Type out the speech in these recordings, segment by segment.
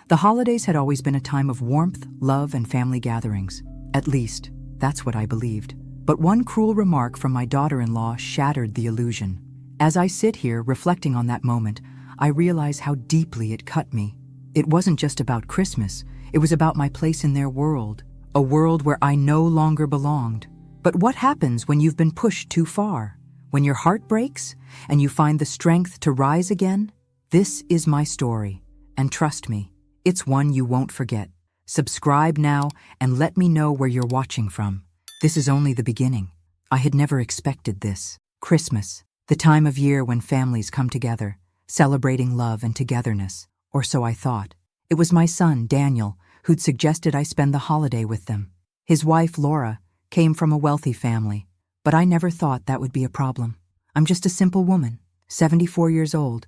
The holidays had always been a time of warmth, love, and family gatherings. At least, that's what I believed. But one cruel remark from my daughter-in-law shattered the illusion. As I sit here reflecting on that moment, I realize how deeply it cut me. It wasn't just about Christmas, it was about my place in their world, a world where I no longer belonged. But what happens when you've been pushed too far? When your heart breaks and you find the strength to rise again? This is my story, and trust me, it's one you won't forget. Subscribe now and let me know where you're watching from. This is only the beginning. I had never expected this. Christmas, the time of year when families come together, celebrating love and togetherness, or so I thought. It was my son, Daniel, who'd suggested I spend the holiday with them. His wife, Laura, came from a wealthy family, but I never thought that would be a problem. I'm just a simple woman, 74 years old,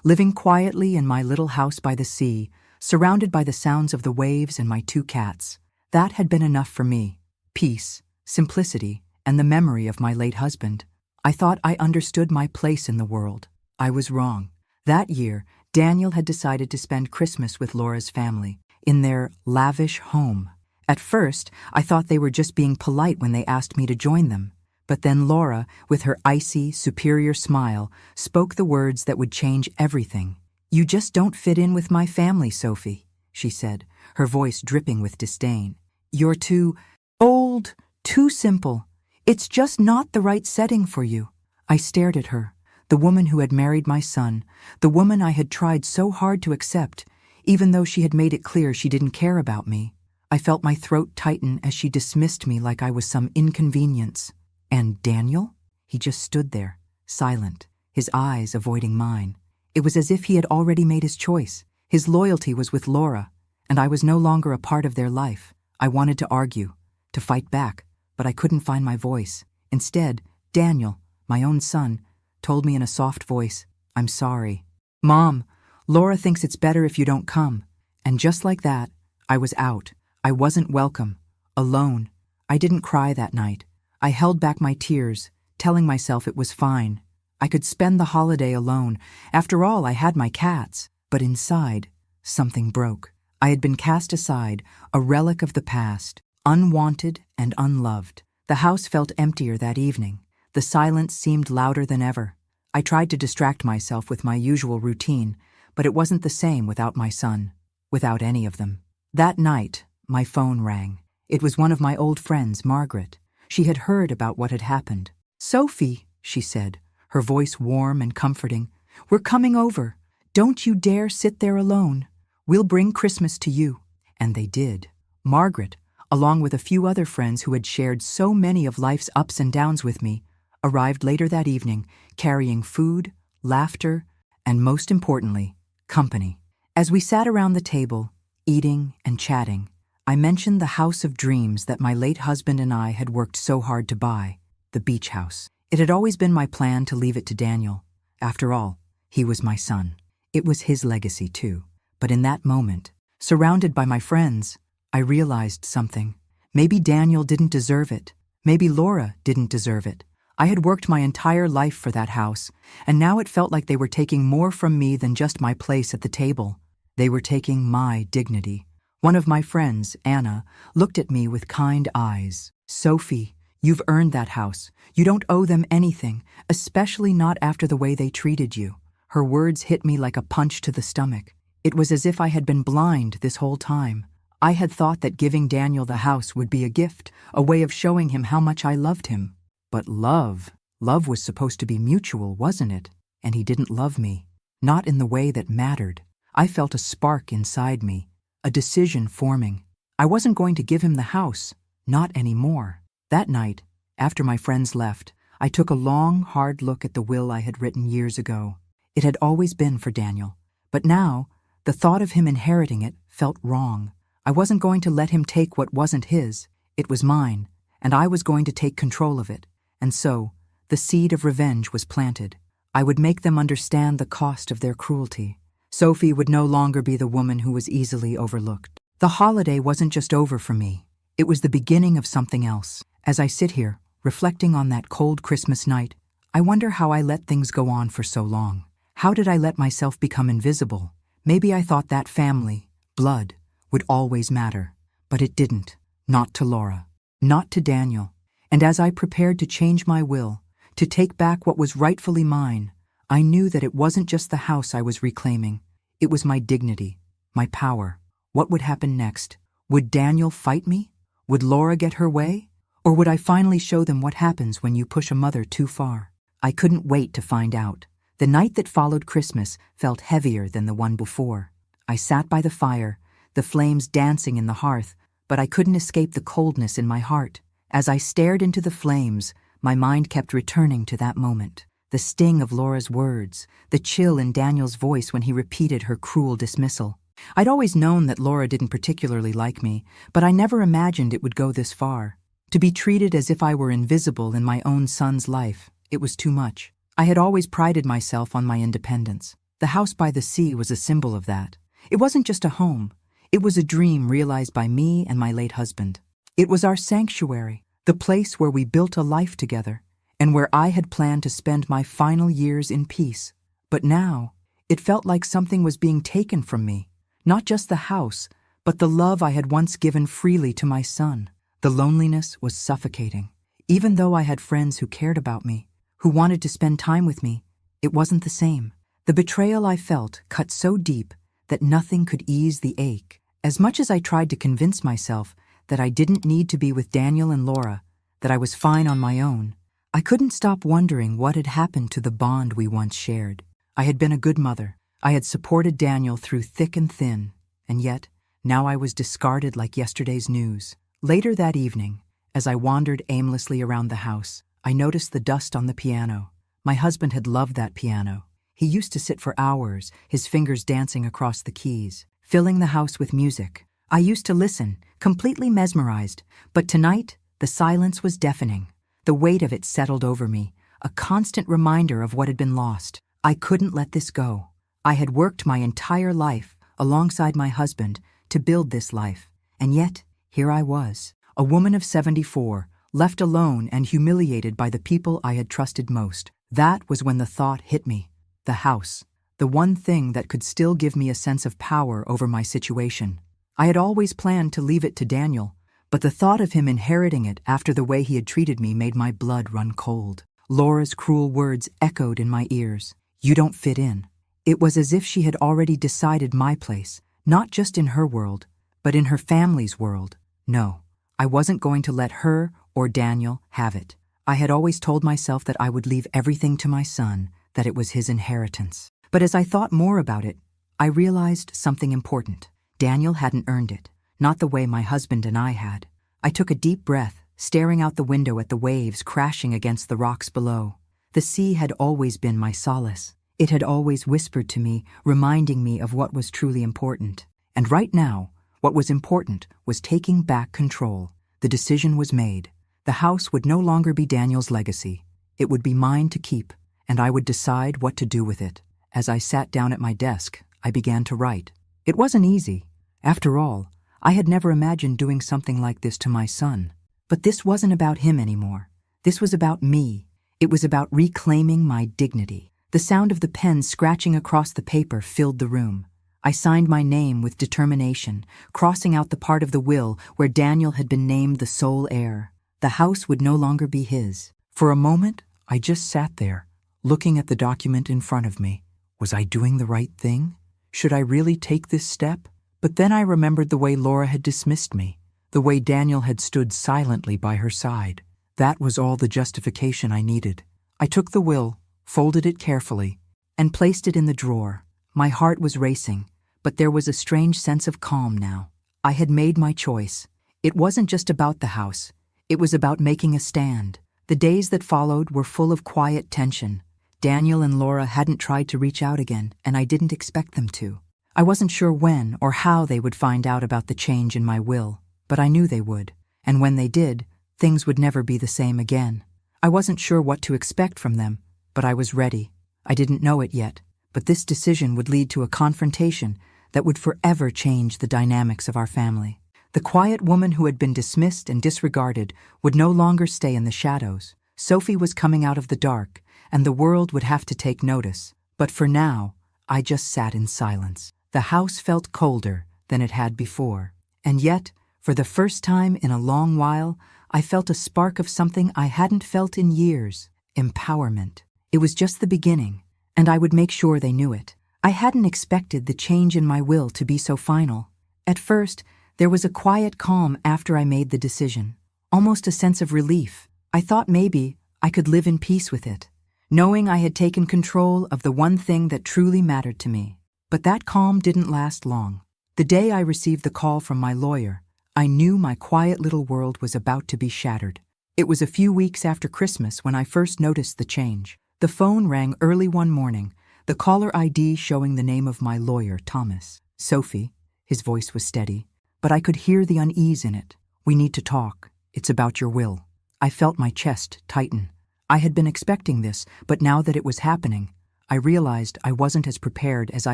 living quietly in my little house by the sea, surrounded by the sounds of the waves and my 2 cats. That had been enough for me. Peace, simplicity, and the memory of my late husband. I thought I understood my place in the world. I was wrong. That year, Daniel had decided to spend Christmas with Laura's family, in their lavish home. At first, I thought they were just being polite when they asked me to join them. But then Laura, with her icy, superior smile, spoke the words that would change everything. "You just don't fit in with my family, Sophie," she said, her voice dripping with disdain. "You're too old, too simple. It's just not the right setting for you." I stared at her, the woman who had married my son, the woman I had tried so hard to accept, even though she had made it clear she didn't care about me. I felt my throat tighten as she dismissed me like I was some inconvenience. And Daniel? He just stood there, silent, his eyes avoiding mine. It was as if he had already made his choice. His loyalty was with Laura, and I was no longer a part of their life. I wanted to argue, to fight back, but I couldn't find my voice. Instead, Daniel, my own son, told me in a soft voice, "I'm sorry. Mom, Laura thinks it's better if you don't come." And just like that, I was out. I wasn't welcome, alone. I didn't cry that night. I held back my tears, telling myself it was fine. I could spend the holiday alone. After all, I had my cats. But inside, something broke. I had been cast aside, a relic of the past, unwanted and unloved. The house felt emptier that evening. The silence seemed louder than ever. I tried to distract myself with my usual routine, but it wasn't the same without my son, without any of them. That night, my phone rang. It was one of my old friends, Margaret. She had heard about what had happened. "Sophie," she said, her voice warm and comforting, "we're coming over. Don't you dare sit there alone. We'll bring Christmas to you." And they did. Margaret, along with a few other friends who had shared so many of life's ups and downs with me, arrived later that evening, carrying food, laughter, and most importantly, company. As we sat around the table, eating and chatting, I mentioned the house of dreams that my late husband and I had worked so hard to buy, the beach house. It had always been my plan to leave it to Daniel. After all, he was my son. It was his legacy too. But in that moment, surrounded by my friends, I realized something. Maybe Daniel didn't deserve it. Maybe Laura didn't deserve it. I had worked my entire life for that house, and now it felt like they were taking more from me than just my place at the table. They were taking my dignity. One of my friends, Anna, looked at me with kind eyes. "Sophie, you've earned that house. You don't owe them anything, especially not after the way they treated you." Her words hit me like a punch to the stomach. It was as if I had been blind this whole time. I had thought that giving Daniel the house would be a gift, a way of showing him how much I loved him. But love was supposed to be mutual, wasn't it? And he didn't love me. Not in the way that mattered. I felt a spark inside me, a decision forming. I wasn't going to give him the house, not anymore. That night, after my friends left, I took a long, hard look at the will I had written years ago. It had always been for Daniel. But now, the thought of him inheriting it felt wrong. I wasn't going to let him take what wasn't his. It was mine, and I was going to take control of it. And so, the seed of revenge was planted. I would make them understand the cost of their cruelty. Sophie would no longer be the woman who was easily overlooked. The holiday wasn't just over for me. It was the beginning of something else. As I sit here, reflecting on that cold Christmas night, I wonder how I let things go on for so long. How did I let myself become invisible? Maybe I thought that family, blood, would always matter. But it didn't. Not to Laura. Not to Daniel. And as I prepared to change my will, to take back what was rightfully mine, I knew that it wasn't just the house I was reclaiming. It was my dignity, my power. What would happen next? Would Daniel fight me? Would Laura get her way? Or would I finally show them what happens when you push a mother too far? I couldn't wait to find out. The night that followed Christmas felt heavier than the one before. I sat by the fire, the flames dancing in the hearth, but I couldn't escape the coldness in my heart. As I stared into the flames, my mind kept returning to that moment. The sting of Laura's words, the chill in Daniel's voice when he repeated her cruel dismissal. I'd always known that Laura didn't particularly like me, but I never imagined it would go this far. To be treated as if I were invisible in my own son's life, it was too much. I had always prided myself on my independence. The house by the sea was a symbol of that. It wasn't just a home. It was a dream realized by me and my late husband. It was our sanctuary, the place where we built a life together, and where I had planned to spend my final years in peace. But now, it felt like something was being taken from me. Not just the house, but the love I had once given freely to my son. The loneliness was suffocating. Even though I had friends who cared about me, who wanted to spend time with me, it wasn't the same. The betrayal I felt cut so deep that nothing could ease the ache. As much as I tried to convince myself that I didn't need to be with Daniel and Laura, that I was fine on my own, I couldn't stop wondering what had happened to the bond we once shared. I had been a good mother. I had supported Daniel through thick and thin, and yet, now I was discarded like yesterday's news. Later that evening, as I wandered aimlessly around the house, I noticed the dust on the piano. My husband had loved that piano. He used to sit for hours, his fingers dancing across the keys, filling the house with music. I used to listen, completely mesmerized, but tonight, the silence was deafening. The weight of it settled over me, a constant reminder of what had been lost. I couldn't let this go. I had worked my entire life, alongside my husband, to build this life. And yet, here I was, a woman of 74, left alone and humiliated by the people I had trusted most. That was when the thought hit me. The house. The one thing that could still give me a sense of power over my situation. I had always planned to leave it to Daniel, but the thought of him inheriting it after the way he had treated me made my blood run cold. Laura's cruel words echoed in my ears. You don't fit in. It was as if she had already decided my place, not just in her world, but in her family's world. No, I wasn't going to let her or Daniel have it. I had always told myself that I would leave everything to my son, that it was his inheritance. But as I thought more about it, I realized something important. Daniel hadn't earned it, not the way my husband and I had. I took a deep breath, staring out the window at the waves crashing against the rocks below. The sea had always been my solace. It had always whispered to me, reminding me of what was truly important. And right now, what was important was taking back control. The decision was made. The house would no longer be Daniel's legacy. It would be mine to keep, and I would decide what to do with it. As I sat down at my desk, I began to write. It wasn't easy. After all, I had never imagined doing something like this to my son. But this wasn't about him anymore. This was about me. It was about reclaiming my dignity. The sound of the pen scratching across the paper filled the room. I signed my name with determination, crossing out the part of the will where Daniel had been named the sole heir. The house would no longer be his. For a moment, I just sat there, looking at the document in front of me. Was I doing the right thing? Should I really take this step? But then I remembered the way Laura had dismissed me, the way Daniel had stood silently by her side. That was all the justification I needed. I took the will, folded it carefully, and placed it in the drawer. My heart was racing, but there was a strange sense of calm now. I had made my choice. It wasn't just about the house. It was about making a stand. The days that followed were full of quiet tension. Daniel and Laura hadn't tried to reach out again, and I didn't expect them to. I wasn't sure when or how they would find out about the change in my will, but I knew they would. And when they did, things would never be the same again. I wasn't sure what to expect from them, but I was ready. I didn't know it yet, but this decision would lead to a confrontation that would forever change the dynamics of our family. The quiet woman who had been dismissed and disregarded would no longer stay in the shadows. Sophie was coming out of the dark, and the world would have to take notice. But for now, I just sat in silence. The house felt colder than it had before. And yet, for the first time in a long while, I felt a spark of something I hadn't felt in years: empowerment. It was just the beginning, and I would make sure they knew it. I hadn't expected the change in my will to be so final. At first, there was a quiet calm after I made the decision, almost a sense of relief. I thought maybe I could live in peace with it, knowing I had taken control of the one thing that truly mattered to me. But that calm didn't last long. The day I received the call from my lawyer, I knew my quiet little world was about to be shattered. It was a few weeks after Christmas when I first noticed the change. The phone rang early one morning, the caller ID showing the name of my lawyer, Thomas. "Sophie," his voice was steady, but I could hear the unease in it. "We need to talk. It's about your will." I felt my chest tighten. I had been expecting this, but now that it was happening, I realized I wasn't as prepared as I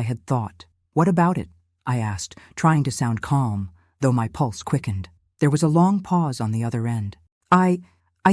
had thought. "What about it?" I asked, trying to sound calm, though my pulse quickened. There was a long pause on the other end. I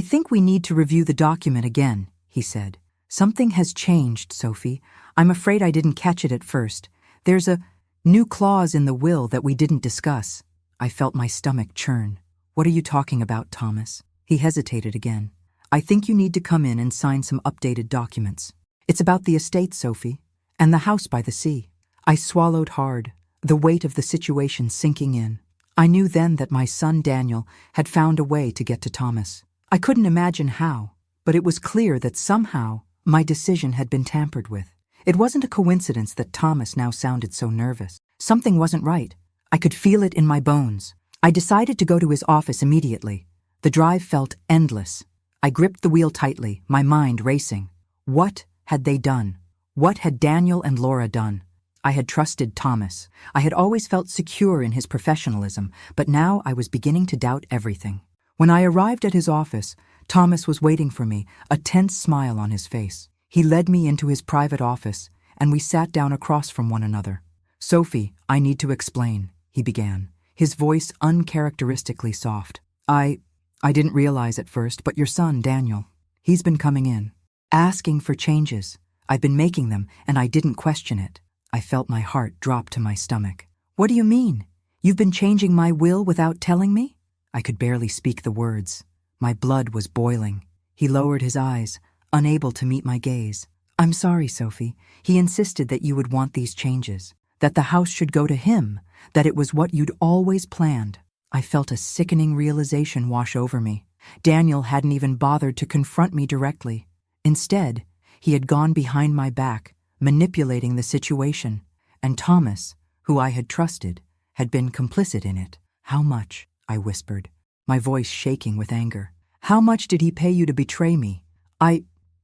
think we need to review the document again," he said. "Something has changed, Sophie. I'm afraid I didn't catch it at first. There's a new clause in the will that we didn't discuss." I felt my stomach churn. "What are you talking about, Thomas?" He hesitated again. "I think you need to come in and sign some updated documents. It's about the estate, Sophie, and the house by the sea." I swallowed hard, the weight of the situation sinking in. I knew then that my son Daniel had found a way to get to Thomas. I couldn't imagine how, but it was clear that somehow my decision had been tampered with. It wasn't a coincidence that Thomas now sounded so nervous. Something wasn't right. I could feel it in my bones. I decided to go to his office immediately. The drive felt endless. I gripped the wheel tightly, my mind racing. What had they done? What had Daniel and Laura done? I had trusted Thomas. I had always felt secure in his professionalism, but now I was beginning to doubt everything. When I arrived at his office, Thomas was waiting for me, a tense smile on his face. He led me into his private office, and we sat down across from one another. "Sophie, I need to explain," he began, his voice uncharacteristically soft. I didn't realize at first, but your son, Daniel, he's been coming in, asking for changes. I've been making them, and I didn't question it." I felt my heart drop to my stomach. "What do you mean? You've been changing my will without telling me?" I could barely speak the words. My blood was boiling. He lowered his eyes, unable to meet my gaze. "I'm sorry, Sophie. He insisted that you would want these changes, that the house should go to him, that it was what you'd always planned." I felt a sickening realization wash over me. Daniel hadn't even bothered to confront me directly. Instead, he had gone behind my back, manipulating the situation, and Thomas, who I had trusted, had been complicit in it. "How much?" I whispered, my voice shaking with anger. "How much did he pay you to betray me?"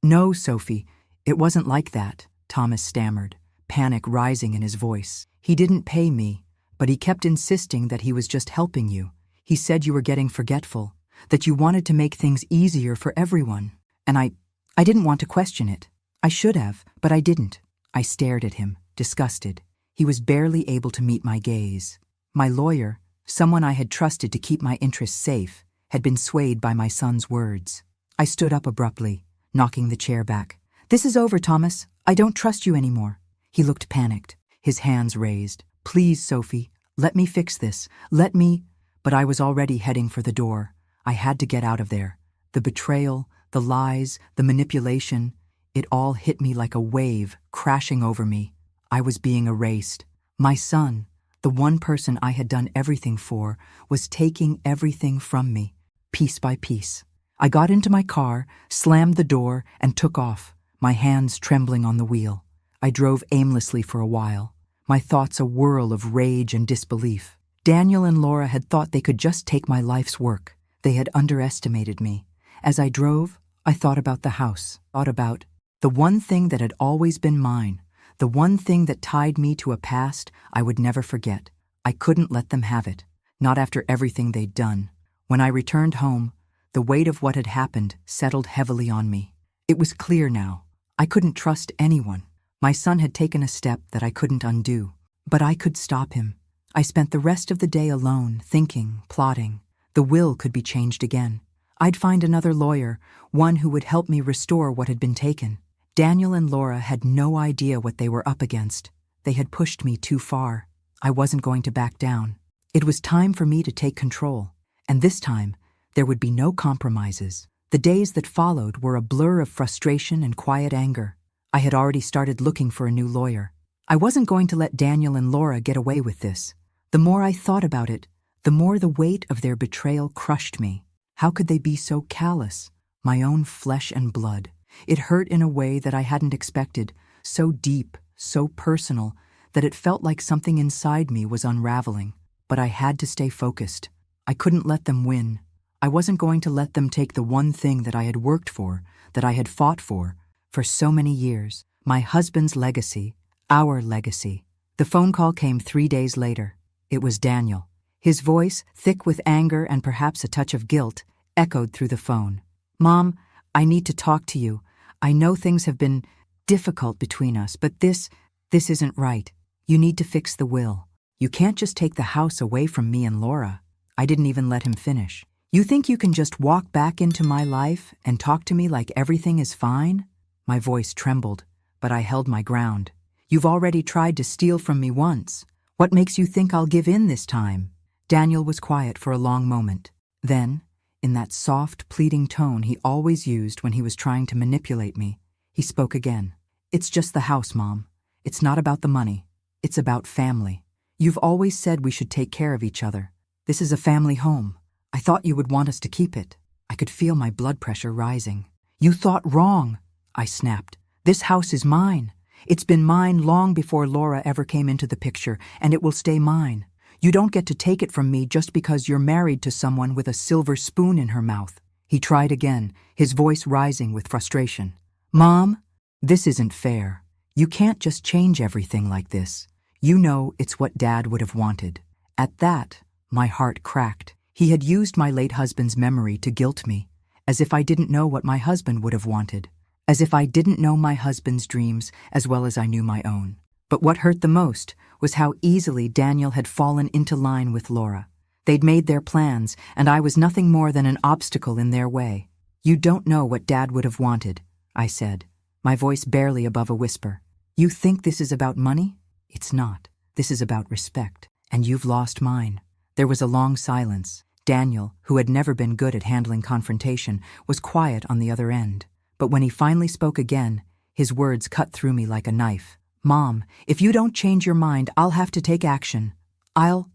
No, Sophie, it wasn't like that," Thomas stammered, panic rising in his voice. "He didn't pay me, but he kept insisting that he was just helping you. He said you were getting forgetful, that you wanted to make things easier for everyone. And I didn't want to question it. I should have, but I didn't." I stared at him, disgusted. He was barely able to meet my gaze. My lawyer, someone I had trusted to keep my interests safe, had been swayed by my son's words. I stood up abruptly, knocking the chair back. "This is over, Thomas. I don't trust you anymore." He looked panicked, his hands raised. "Please, Sophie, let me fix this. Let me—" But I was already heading for the door. I had to get out of there. The betrayal, the lies, the manipulation, it all hit me like a wave, crashing over me. I was being erased. My son, the one person I had done everything for, was taking everything from me, piece by piece. I got into my car, slammed the door, and took off, my hands trembling on the wheel. I drove aimlessly for a while, my thoughts a whirl of rage and disbelief. Daniel and Laura had thought they could just take my life's work. They had underestimated me. As I drove, I thought about the house, thought about the one thing that had always been mine, the one thing that tied me to a past I would never forget. I couldn't let them have it, not after everything they'd done. When I returned home, the weight of what had happened settled heavily on me. It was clear now. I couldn't trust anyone. My son had taken a step that I couldn't undo, but I could stop him. I spent the rest of the day alone, thinking, plotting. The will could be changed again. I'd find another lawyer, one who would help me restore what had been taken. Daniel and Laura had no idea what they were up against. They had pushed me too far. I wasn't going to back down. It was time for me to take control. And this time, there would be no compromises. The days that followed were a blur of frustration and quiet anger. I had already started looking for a new lawyer. I wasn't going to let Daniel and Laura get away with this. The more I thought about it, the more the weight of their betrayal crushed me. How could they be so callous? My own flesh and blood. It hurt in a way that I hadn't expected, so deep, so personal, that it felt like something inside me was unraveling. But I had to stay focused. I couldn't let them win. I wasn't going to let them take the one thing that I had worked for, that I had fought for so many years. My husband's legacy, our legacy. The phone call came 3 days later. It was Daniel. His voice, thick with anger and perhaps a touch of guilt, echoed through the phone. "Mom, I need to talk to you. I know things have been difficult between us, but this isn't right. You need to fix the will. You can't just take the house away from me and Laura." I didn't even let him finish. "You think you can just walk back into my life and talk to me like everything is fine?" My voice trembled, but I held my ground. "You've already tried to steal from me once. What makes you think I'll give in this time?" Daniel was quiet for a long moment. Then, in that soft, pleading tone he always used when he was trying to manipulate me, he spoke again. "It's just the house, Mom. It's not about the money. It's about family. You've always said we should take care of each other. This is a family home. I thought you would want us to keep it." I could feel my blood pressure rising. "You thought wrong," I snapped. "This house is mine. It's been mine long before Laura ever came into the picture, and it will stay mine. You don't get to take it from me just because you're married to someone with a silver spoon in her mouth." He tried again, his voice rising with frustration. "Mom, this isn't fair. You can't just change everything like this. You know it's what Dad would have wanted." At that, my heart cracked. He had used my late husband's memory to guilt me, as if I didn't know what my husband would have wanted, as if I didn't know my husband's dreams as well as I knew my own. But what hurt the most was how easily Daniel had fallen into line with Laura. They'd made their plans, and I was nothing more than an obstacle in their way. "You don't know what Dad would have wanted," I said, my voice barely above a whisper. "You think this is about money? It's not. This is about respect, and you've lost mine." There was a long silence. Daniel, who had never been good at handling confrontation, was quiet on the other end. But when he finally spoke again, his words cut through me like a knife. "Mom, if you don't change your mind, I'll have to take action. I'll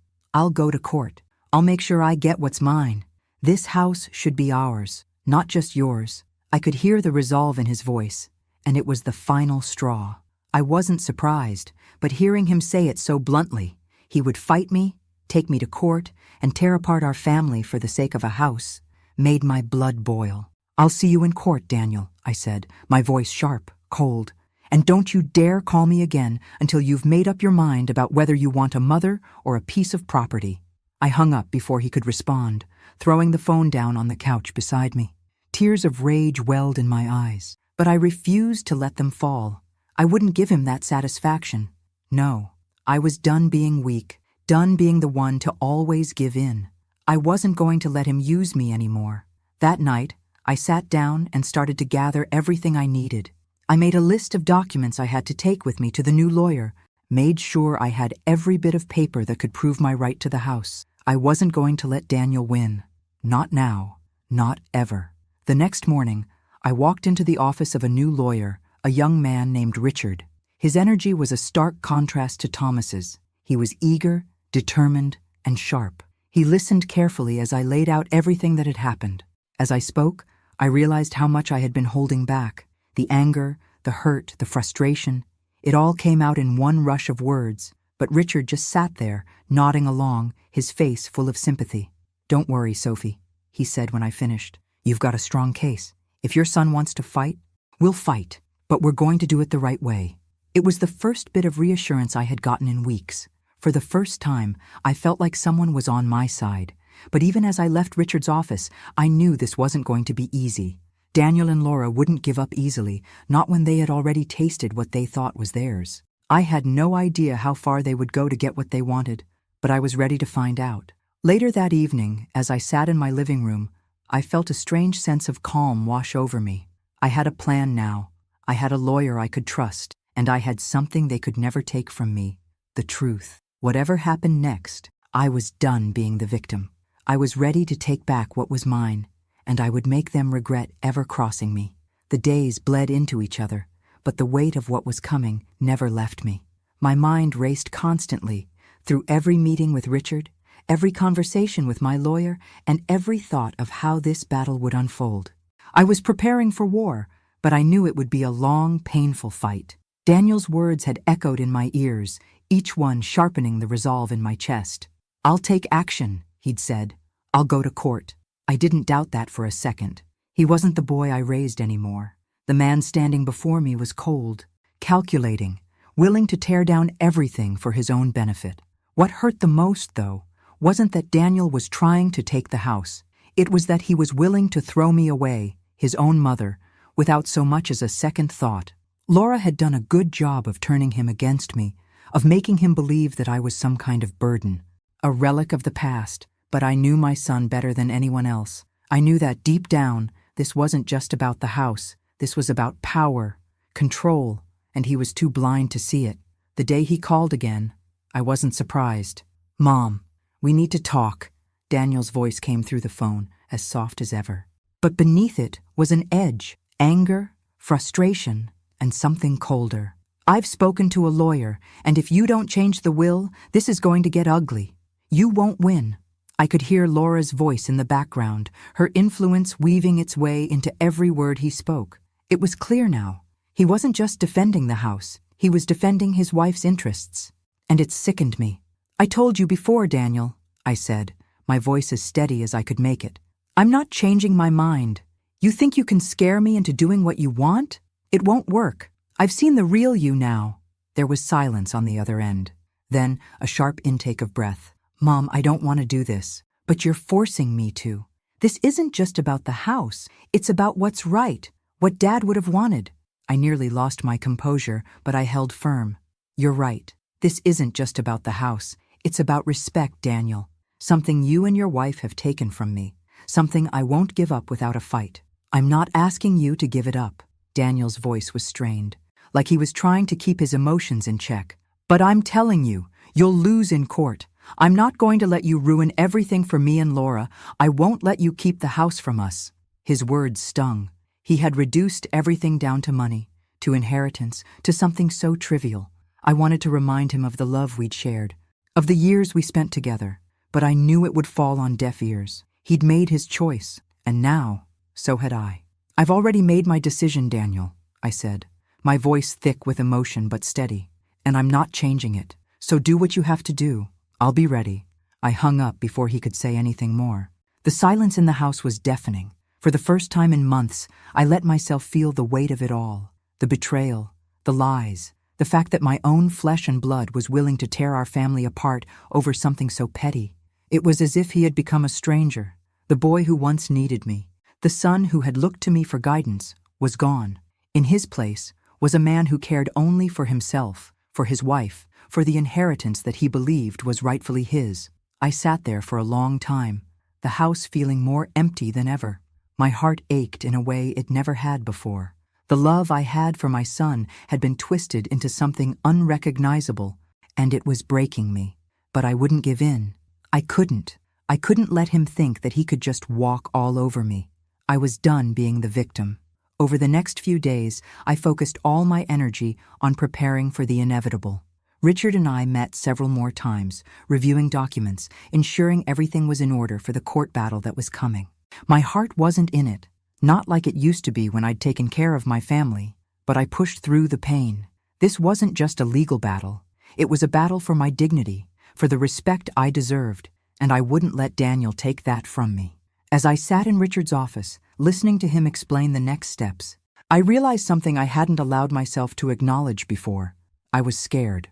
go to court. I'll make sure I get what's mine. This house should be ours, not just yours." I could hear the resolve in his voice, and it was the final straw. I wasn't surprised, but hearing him say it so bluntly, he would fight me, take me to court, and tear apart our family for the sake of a house, made my blood boil. "I'll see you in court, Daniel," I said, my voice sharp, cold. "And don't you dare call me again until you've made up your mind about whether you want a mother or a piece of property." I hung up before he could respond, throwing the phone down on the couch beside me. Tears of rage welled in my eyes, but I refused to let them fall. I wouldn't give him that satisfaction. No, I was done being weak, done being the one to always give in. I wasn't going to let him use me anymore. That night, I sat down and started to gather everything I needed. I made a list of documents I had to take with me to the new lawyer, made sure I had every bit of paper that could prove my right to the house. I wasn't going to let Daniel win. Not now. Not ever. The next morning, I walked into the office of a new lawyer, a young man named Richard. His energy was a stark contrast to Thomas's. He was eager, determined, and sharp. He listened carefully as I laid out everything that had happened. As I spoke, I realized how much I had been holding back. The anger, the hurt, the frustration, it all came out in one rush of words. But Richard just sat there, nodding along, his face full of sympathy. "Don't worry, Sophie," he said when I finished. "You've got a strong case. If your son wants to fight, we'll fight, but we're going to do it the right way." It was the first bit of reassurance I had gotten in weeks. For the first time, I felt like someone was on my side. But even as I left Richard's office, I knew this wasn't going to be easy. Daniel and Laura wouldn't give up easily, not when they had already tasted what they thought was theirs. I had no idea how far they would go to get what they wanted, but I was ready to find out. Later that evening, as I sat in my living room, I felt a strange sense of calm wash over me. I had a plan now. I had a lawyer I could trust, and I had something they could never take from me, the truth. Whatever happened next, I was done being the victim. I was ready to take back what was mine, and I would make them regret ever crossing me. The days bled into each other, but the weight of what was coming never left me. My mind raced constantly, through every meeting with Richard, every conversation with my lawyer, and every thought of how this battle would unfold. I was preparing for war, but I knew it would be a long, painful fight. Daniel's words had echoed in my ears, each one sharpening the resolve in my chest. "I'll take action," he'd said. "I'll go to court." I didn't doubt that for a second. He wasn't the boy I raised anymore. The man standing before me was cold, calculating, willing to tear down everything for his own benefit. What hurt the most, though, wasn't that Daniel was trying to take the house. It was that he was willing to throw me away, his own mother, without so much as a second thought. Laura had done a good job of turning him against me, of making him believe that I was some kind of burden, a relic of the past, but I knew my son better than anyone else. I knew that deep down, this wasn't just about the house. This was about power, control, and he was too blind to see it. The day he called again, I wasn't surprised. "Mom, we need to talk." Daniel's voice came through the phone, as soft as ever. But beneath it was an edge, anger, frustration, and something colder. "I've spoken to a lawyer, and if you don't change the will, this is going to get ugly. You won't win." I could hear Laura's voice in the background, her influence weaving its way into every word he spoke. It was clear now. He wasn't just defending the house, he was defending his wife's interests. And it sickened me. "I told you before, Daniel," I said, my voice as steady as I could make it. "I'm not changing my mind. You think you can scare me into doing what you want? It won't work. I've seen the real you now." There was silence on the other end. Then a sharp intake of breath. "Mom, I don't want to do this, but you're forcing me to. This isn't just about the house. It's about what's right, what Dad would have wanted." I nearly lost my composure, but I held firm. "You're right. This isn't just about the house. It's about respect, Daniel. Something you and your wife have taken from me. Something I won't give up without a fight. I'm not asking you to give it up." Daniel's voice was strained, like he was trying to keep his emotions in check. "But I'm telling you, you'll lose in court. I'm not going to let you ruin everything for me and Laura. I won't let you keep the house from us." His words stung. He had reduced everything down to money, to inheritance, to something so trivial. I wanted to remind him of the love we'd shared, of the years we spent together, but I knew it would fall on deaf ears. He'd made his choice, and now, so had I. "I've already made my decision, Daniel," I said, my voice thick with emotion but steady, "and I'm not changing it. So do what you have to do. I'll be ready." I hung up before he could say anything more. The silence in the house was deafening. For the first time in months, I let myself feel the weight of it all. The betrayal, the lies, the fact that my own flesh and blood was willing to tear our family apart over something so petty. It was as if he had become a stranger. The boy who once needed me, the son who had looked to me for guidance, was gone. In his place was a man who cared only for himself, for his wife, for the inheritance that he believed was rightfully his. I sat there for a long time, the house feeling more empty than ever. My heart ached in a way it never had before. The love I had for my son had been twisted into something unrecognizable, and it was breaking me. But I wouldn't give in. I couldn't. I couldn't let him think that he could just walk all over me. I was done being the victim. Over the next few days, I focused all my energy on preparing for the inevitable. Richard and I met several more times, reviewing documents, ensuring everything was in order for the court battle that was coming. My heart wasn't in it, not like it used to be when I'd taken care of my family, but I pushed through the pain. This wasn't just a legal battle. It was a battle for my dignity, for the respect I deserved, and I wouldn't let Daniel take that from me. As I sat in Richard's office, listening to him explain the next steps, I realized something I hadn't allowed myself to acknowledge before. I was scared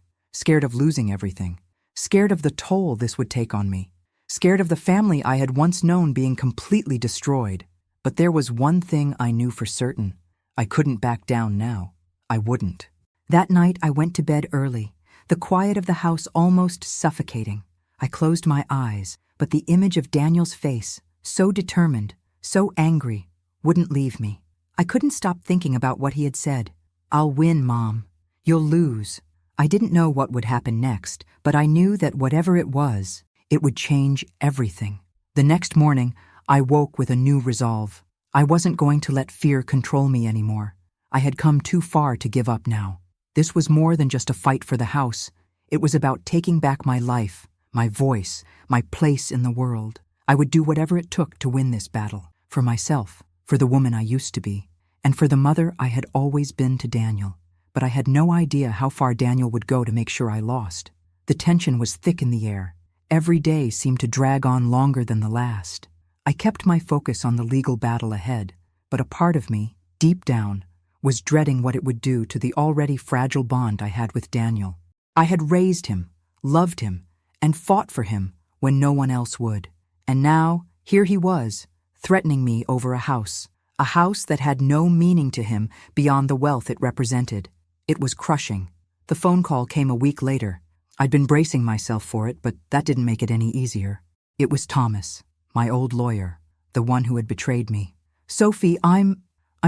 of losing everything, scared of the toll this would take on me, scared of the family I had once known being completely destroyed. But there was one thing I knew for certain. I couldn't back down now. I wouldn't. That night I went to bed early, the quiet of the house almost suffocating. I closed my eyes, but the image of Daniel's face, so determined, so angry, wouldn't leave me. I couldn't stop thinking about what he had said. "I'll win, Mom. You'll lose. I didn't know what would happen next, but I knew that whatever it was, it would change everything. The next morning, I woke with a new resolve. I wasn't going to let fear control me anymore. I had come too far to give up now. This was more than just a fight for the house. It was about taking back my life, my voice, my place in the world. I would do whatever it took to win this battle. For myself, for the woman I used to be, and for the mother I had always been to Daniel. But I had no idea how far Daniel would go to make sure I lost. The tension was thick in the air. Every day seemed to drag on longer than the last. I kept my focus on the legal battle ahead, but a part of me, deep down, was dreading what it would do to the already fragile bond I had with Daniel. I had raised him, loved him, and fought for him when no one else would. And now, here he was, threatening me over a house that had no meaning to him beyond the wealth it represented. It was crushing. The phone call came a week later. I'd been bracing myself for it, but that didn't make it any easier. It was Thomas, my old lawyer, the one who had betrayed me. "Sophie, I'm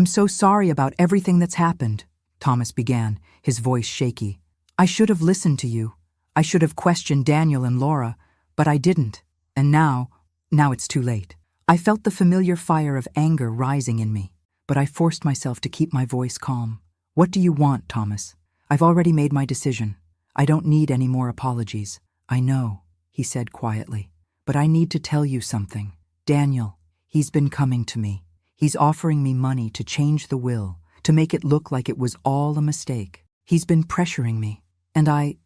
so sorry about everything that's happened," Thomas began, his voice shaky. "I should have listened to you. I should have questioned Daniel and Laura, but I didn't. And now it's too late." I felt the familiar fire of anger rising in me, but I forced myself to keep my voice calm. "What do you want, Thomas? I've already made my decision. I don't need any more apologies." "I know," he said quietly, "but I need to tell you something. Daniel, he's been coming to me. He's offering me money to change the will, to make it look like it was all a mistake. He's been pressuring me, and I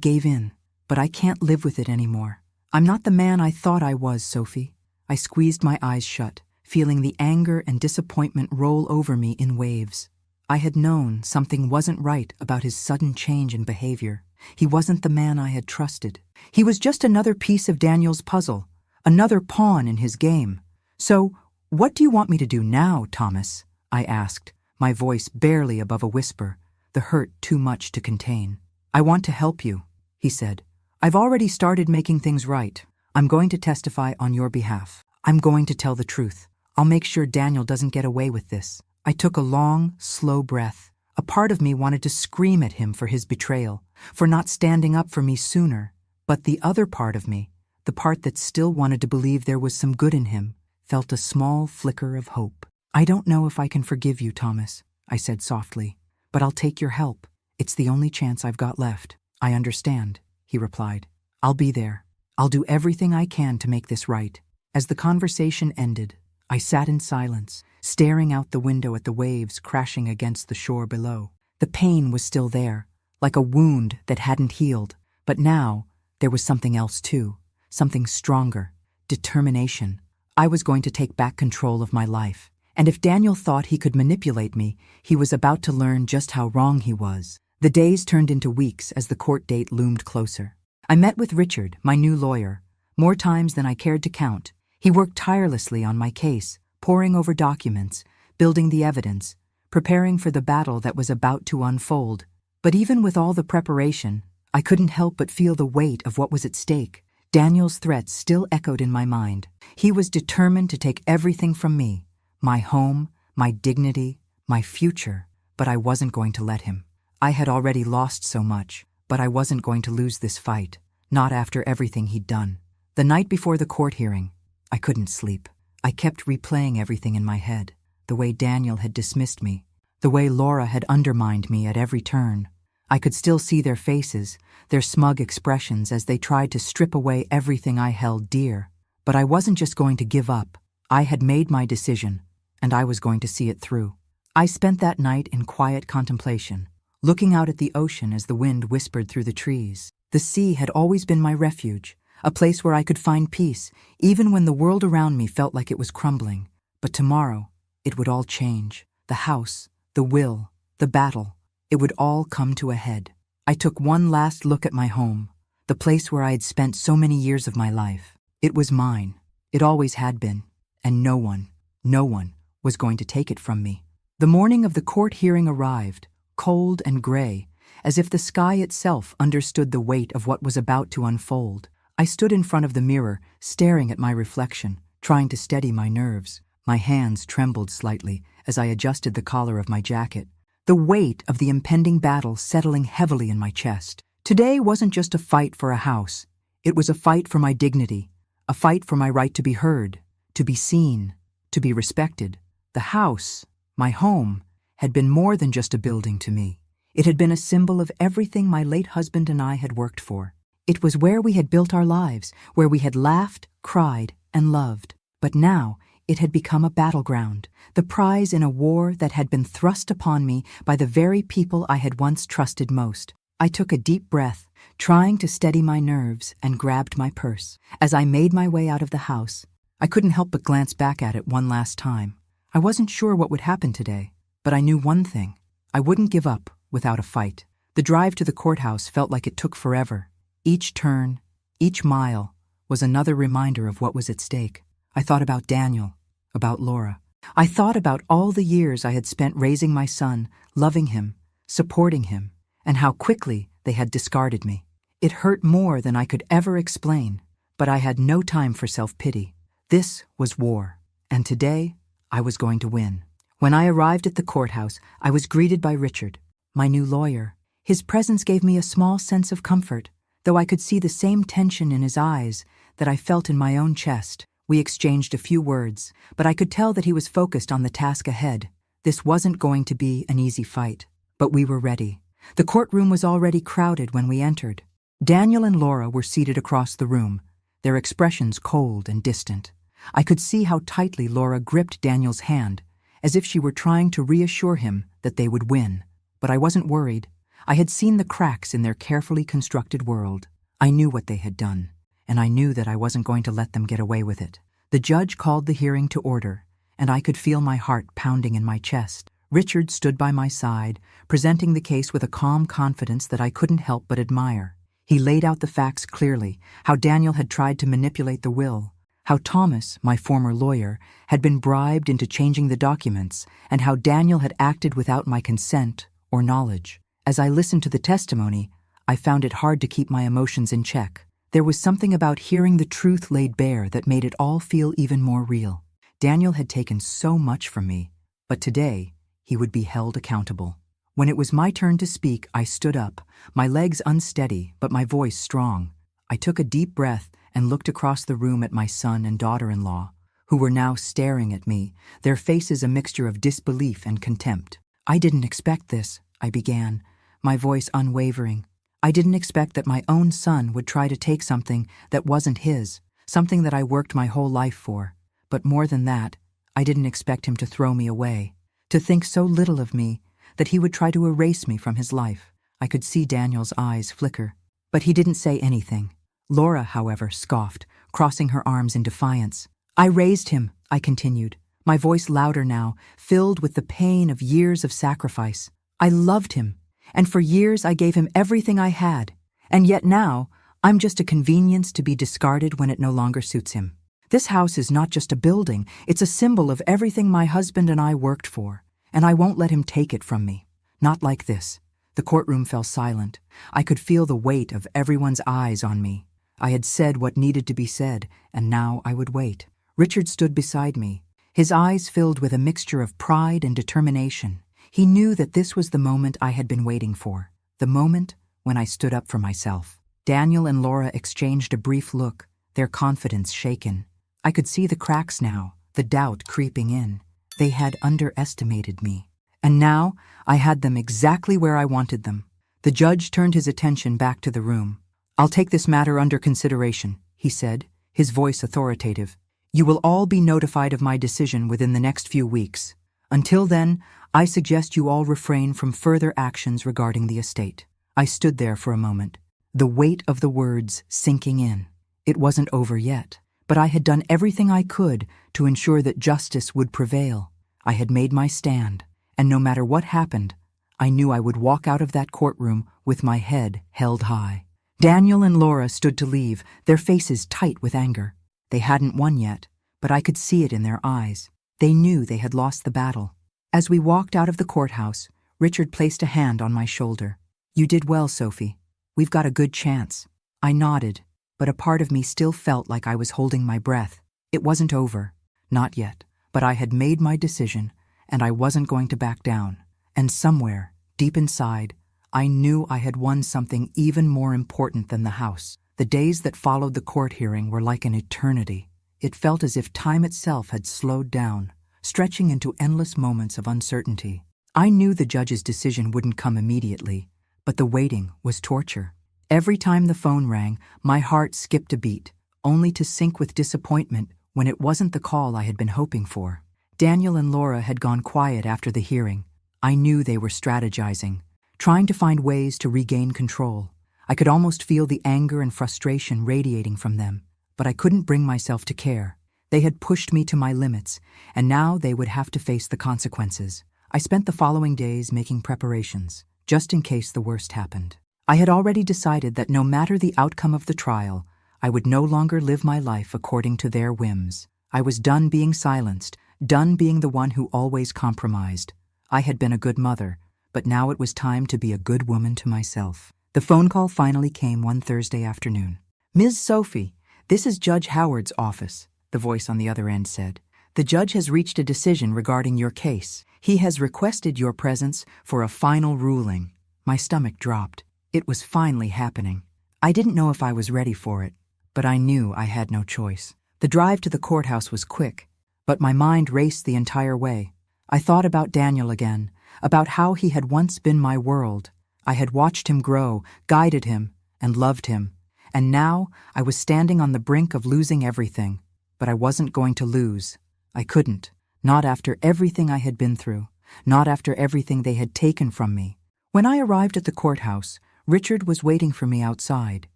gave in, but I can't live with it anymore. I'm not the man I thought I was, Sophie." I squeezed my eyes shut, feeling the anger and disappointment roll over me in waves. I had known something wasn't right about his sudden change in behavior. He wasn't the man I had trusted. He was just another piece of Daniel's puzzle, another pawn in his game. "So, what do you want me to do now, Thomas?" I asked, my voice barely above a whisper, the hurt too much to contain. "I want to help you," he said. "I've already started making things right. I'm going to testify on your behalf. I'm going to tell the truth. I'll make sure Daniel doesn't get away with this." I took a long, slow breath. A part of me wanted to scream at him for his betrayal, for not standing up for me sooner. But the other part of me, the part that still wanted to believe there was some good in him, felt a small flicker of hope. "I don't know if I can forgive you, Thomas," I said softly, "but I'll take your help. It's the only chance I've got left." "I understand," he replied. "I'll be there. I'll do everything I can to make this right." As the conversation ended, I sat in silence, staring out the window at the waves crashing against the shore below. The pain was still there, like a wound that hadn't healed. But now, there was something else too, something stronger, determination. I was going to take back control of my life. And if Daniel thought he could manipulate me, he was about to learn just how wrong he was. The days turned into weeks as the court date loomed closer. I met with Richard, my new lawyer, more times than I cared to count. He worked tirelessly on my case, poring over documents, building the evidence, preparing for the battle that was about to unfold. But even with all the preparation, I couldn't help but feel the weight of what was at stake. Daniel's threats still echoed in my mind. He was determined to take everything from me, my home, my dignity, my future, but I wasn't going to let him. I had already lost so much, but I wasn't going to lose this fight, not after everything he'd done. The night before the court hearing, I couldn't sleep. I kept replaying everything in my head, the way Daniel had dismissed me, the way Laura had undermined me at every turn. I could still see their faces, their smug expressions as they tried to strip away everything I held dear. But I wasn't just going to give up. I had made my decision, and I was going to see it through. I spent that night in quiet contemplation, looking out at the ocean as the wind whispered through the trees. The sea had always been my refuge, a place where I could find peace, even when the world around me felt like it was crumbling. But tomorrow, it would all change. The house, the will, the battle, it would all come to a head. I took one last look at my home, the place where I had spent so many years of my life. It was mine. It always had been. And no one was going to take it from me. The morning of the court hearing arrived, cold and gray, as if the sky itself understood the weight of what was about to unfold. I stood in front of the mirror, staring at my reflection, trying to steady my nerves. My hands trembled slightly as I adjusted the collar of my jacket. the weight of the impending battle settling heavily in my chest. Today wasn't just a fight for a house. It was a fight for my dignity, a fight for my right to be heard, to be seen, to be respected. The house, my home, had been more than just a building to me. It had been a symbol of everything my late husband and I had worked for. It was where we had built our lives, where we had laughed, cried, and loved. But now it had become a battleground, the prize in a war that had been thrust upon me by the very people I had once trusted most. I took a deep breath, trying to steady my nerves, and grabbed my purse. As I made my way out of the house, I couldn't help but glance back at it one last time. I wasn't sure what would happen today, but I knew one thing. I wouldn't give up without a fight. The drive to the courthouse felt like it took forever. Each turn, each mile, was another reminder of what was at stake. I thought about Daniel, about Laura. I thought about all the years I had spent raising my son, loving him, supporting him, and how quickly they had discarded me. It hurt more than I could ever explain, but I had no time for self-pity. This was war, and today I was going to win. When I arrived at the courthouse, I was greeted by Richard, my new lawyer. His presence gave me a small sense of comfort, though I could see the same tension in his eyes that I felt in my own chest. We exchanged a few words, but I could tell that he was focused on the task ahead. This wasn't going to be an easy fight, but we were ready. The courtroom was already crowded when we entered. Daniel and Laura were seated across the room, their expressions cold and distant. I could see how tightly Laura gripped Daniel's hand, as if she were trying to reassure him that they would win. But I wasn't worried. I had seen the cracks in their carefully constructed world. I knew what they had done, and I knew that I wasn't going to let them get away with it. The judge called the hearing to order, and I could feel my heart pounding in my chest. Richard stood by my side, presenting the case with a calm confidence that I couldn't help but admire. He laid out the facts clearly, how Daniel had tried to manipulate the will, how Thomas, my former lawyer, had been bribed into changing the documents, and how Daniel had acted without my consent or knowledge. As I listened to the testimony, I found it hard to keep my emotions in check. There was something about hearing the truth laid bare that made it all feel even more real. Daniel had taken so much from me, but today he would be held accountable. When it was my turn to speak, I stood up, my legs unsteady but my voice strong. I took a deep breath and looked across the room at my son and daughter-in-law, who were now staring at me, their faces a mixture of disbelief and contempt. "I didn't expect this," I began, my voice unwavering. "I didn't expect that my own son would try to take something that wasn't his, something that I worked my whole life for. But more than that, I didn't expect him to throw me away, to think so little of me that he would try to erase me from his life." I could see Daniel's eyes flicker, but he didn't say anything. Laura, however, scoffed, crossing her arms in defiance. "I raised him," I continued, my voice louder now, filled with the pain of years of sacrifice. "I loved him, and for years I gave him everything I had, and yet now I'm just a convenience to be discarded when it no longer suits him. This house is not just a building, it's a symbol of everything my husband and I worked for, and I won't let him take it from me. Not like this." The courtroom fell silent. I could feel the weight of everyone's eyes on me. I had said what needed to be said, and now I would wait. Richard stood beside me, his eyes filled with a mixture of pride and determination. He knew that this was the moment I had been waiting for, the moment when I stood up for myself. Daniel and Laura exchanged a brief look, their confidence shaken. I could see the cracks now, the doubt creeping in. They had underestimated me. And now I had them exactly where I wanted them. The judge turned his attention back to the room. "I'll take this matter under consideration," he said, his voice authoritative. "You will all be notified of my decision within the next few weeks. Until then, I suggest you all refrain from further actions regarding the estate." I stood there for a moment, the weight of the words sinking in. It wasn't over yet, but I had done everything I could to ensure that justice would prevail. I had made my stand, and no matter what happened, I knew I would walk out of that courtroom with my head held high. Daniel and Laura stood to leave, their faces tight with anger. They hadn't won yet, but I could see it in their eyes. They knew they had lost the battle. As we walked out of the courthouse, Richard placed a hand on my shoulder. "You did well, Sophie. We've got a good chance." I nodded, but a part of me still felt like I was holding my breath. It wasn't over. Not yet. But I had made my decision, and I wasn't going to back down. And somewhere, deep inside, I knew I had won something even more important than the house. The days that followed the court hearing were like an eternity. It felt as if time itself had slowed down, stretching into endless moments of uncertainty. I knew the judge's decision wouldn't come immediately, but the waiting was torture. Every time the phone rang, my heart skipped a beat, only to sink with disappointment when it wasn't the call I had been hoping for. Daniel and Laura had gone quiet after the hearing. I knew they were strategizing, trying to find ways to regain control. I could almost feel the anger and frustration radiating from them, but I couldn't bring myself to care. They had pushed me to my limits, and now they would have to face the consequences. I spent the following days making preparations, just in case the worst happened. I had already decided that no matter the outcome of the trial, I would no longer live my life according to their whims. I was done being silenced, done being the one who always compromised. I had been a good mother, but now it was time to be a good woman to myself. The phone call finally came one Thursday afternoon. "Ms. Sophie, this is Judge Howard's office," the voice on the other end said. "The judge has reached a decision regarding your case. He has requested your presence for a final ruling." My stomach dropped. It was finally happening. I didn't know if I was ready for it, but I knew I had no choice. The drive to the courthouse was quick, but my mind raced the entire way. I thought about Daniel again, about how he had once been my world. I had watched him grow, guided him, and loved him. And now I was standing on the brink of losing everything. But I wasn't going to lose. I couldn't. Not after everything I had been through. Not after everything they had taken from me. When I arrived at the courthouse, Richard was waiting for me outside.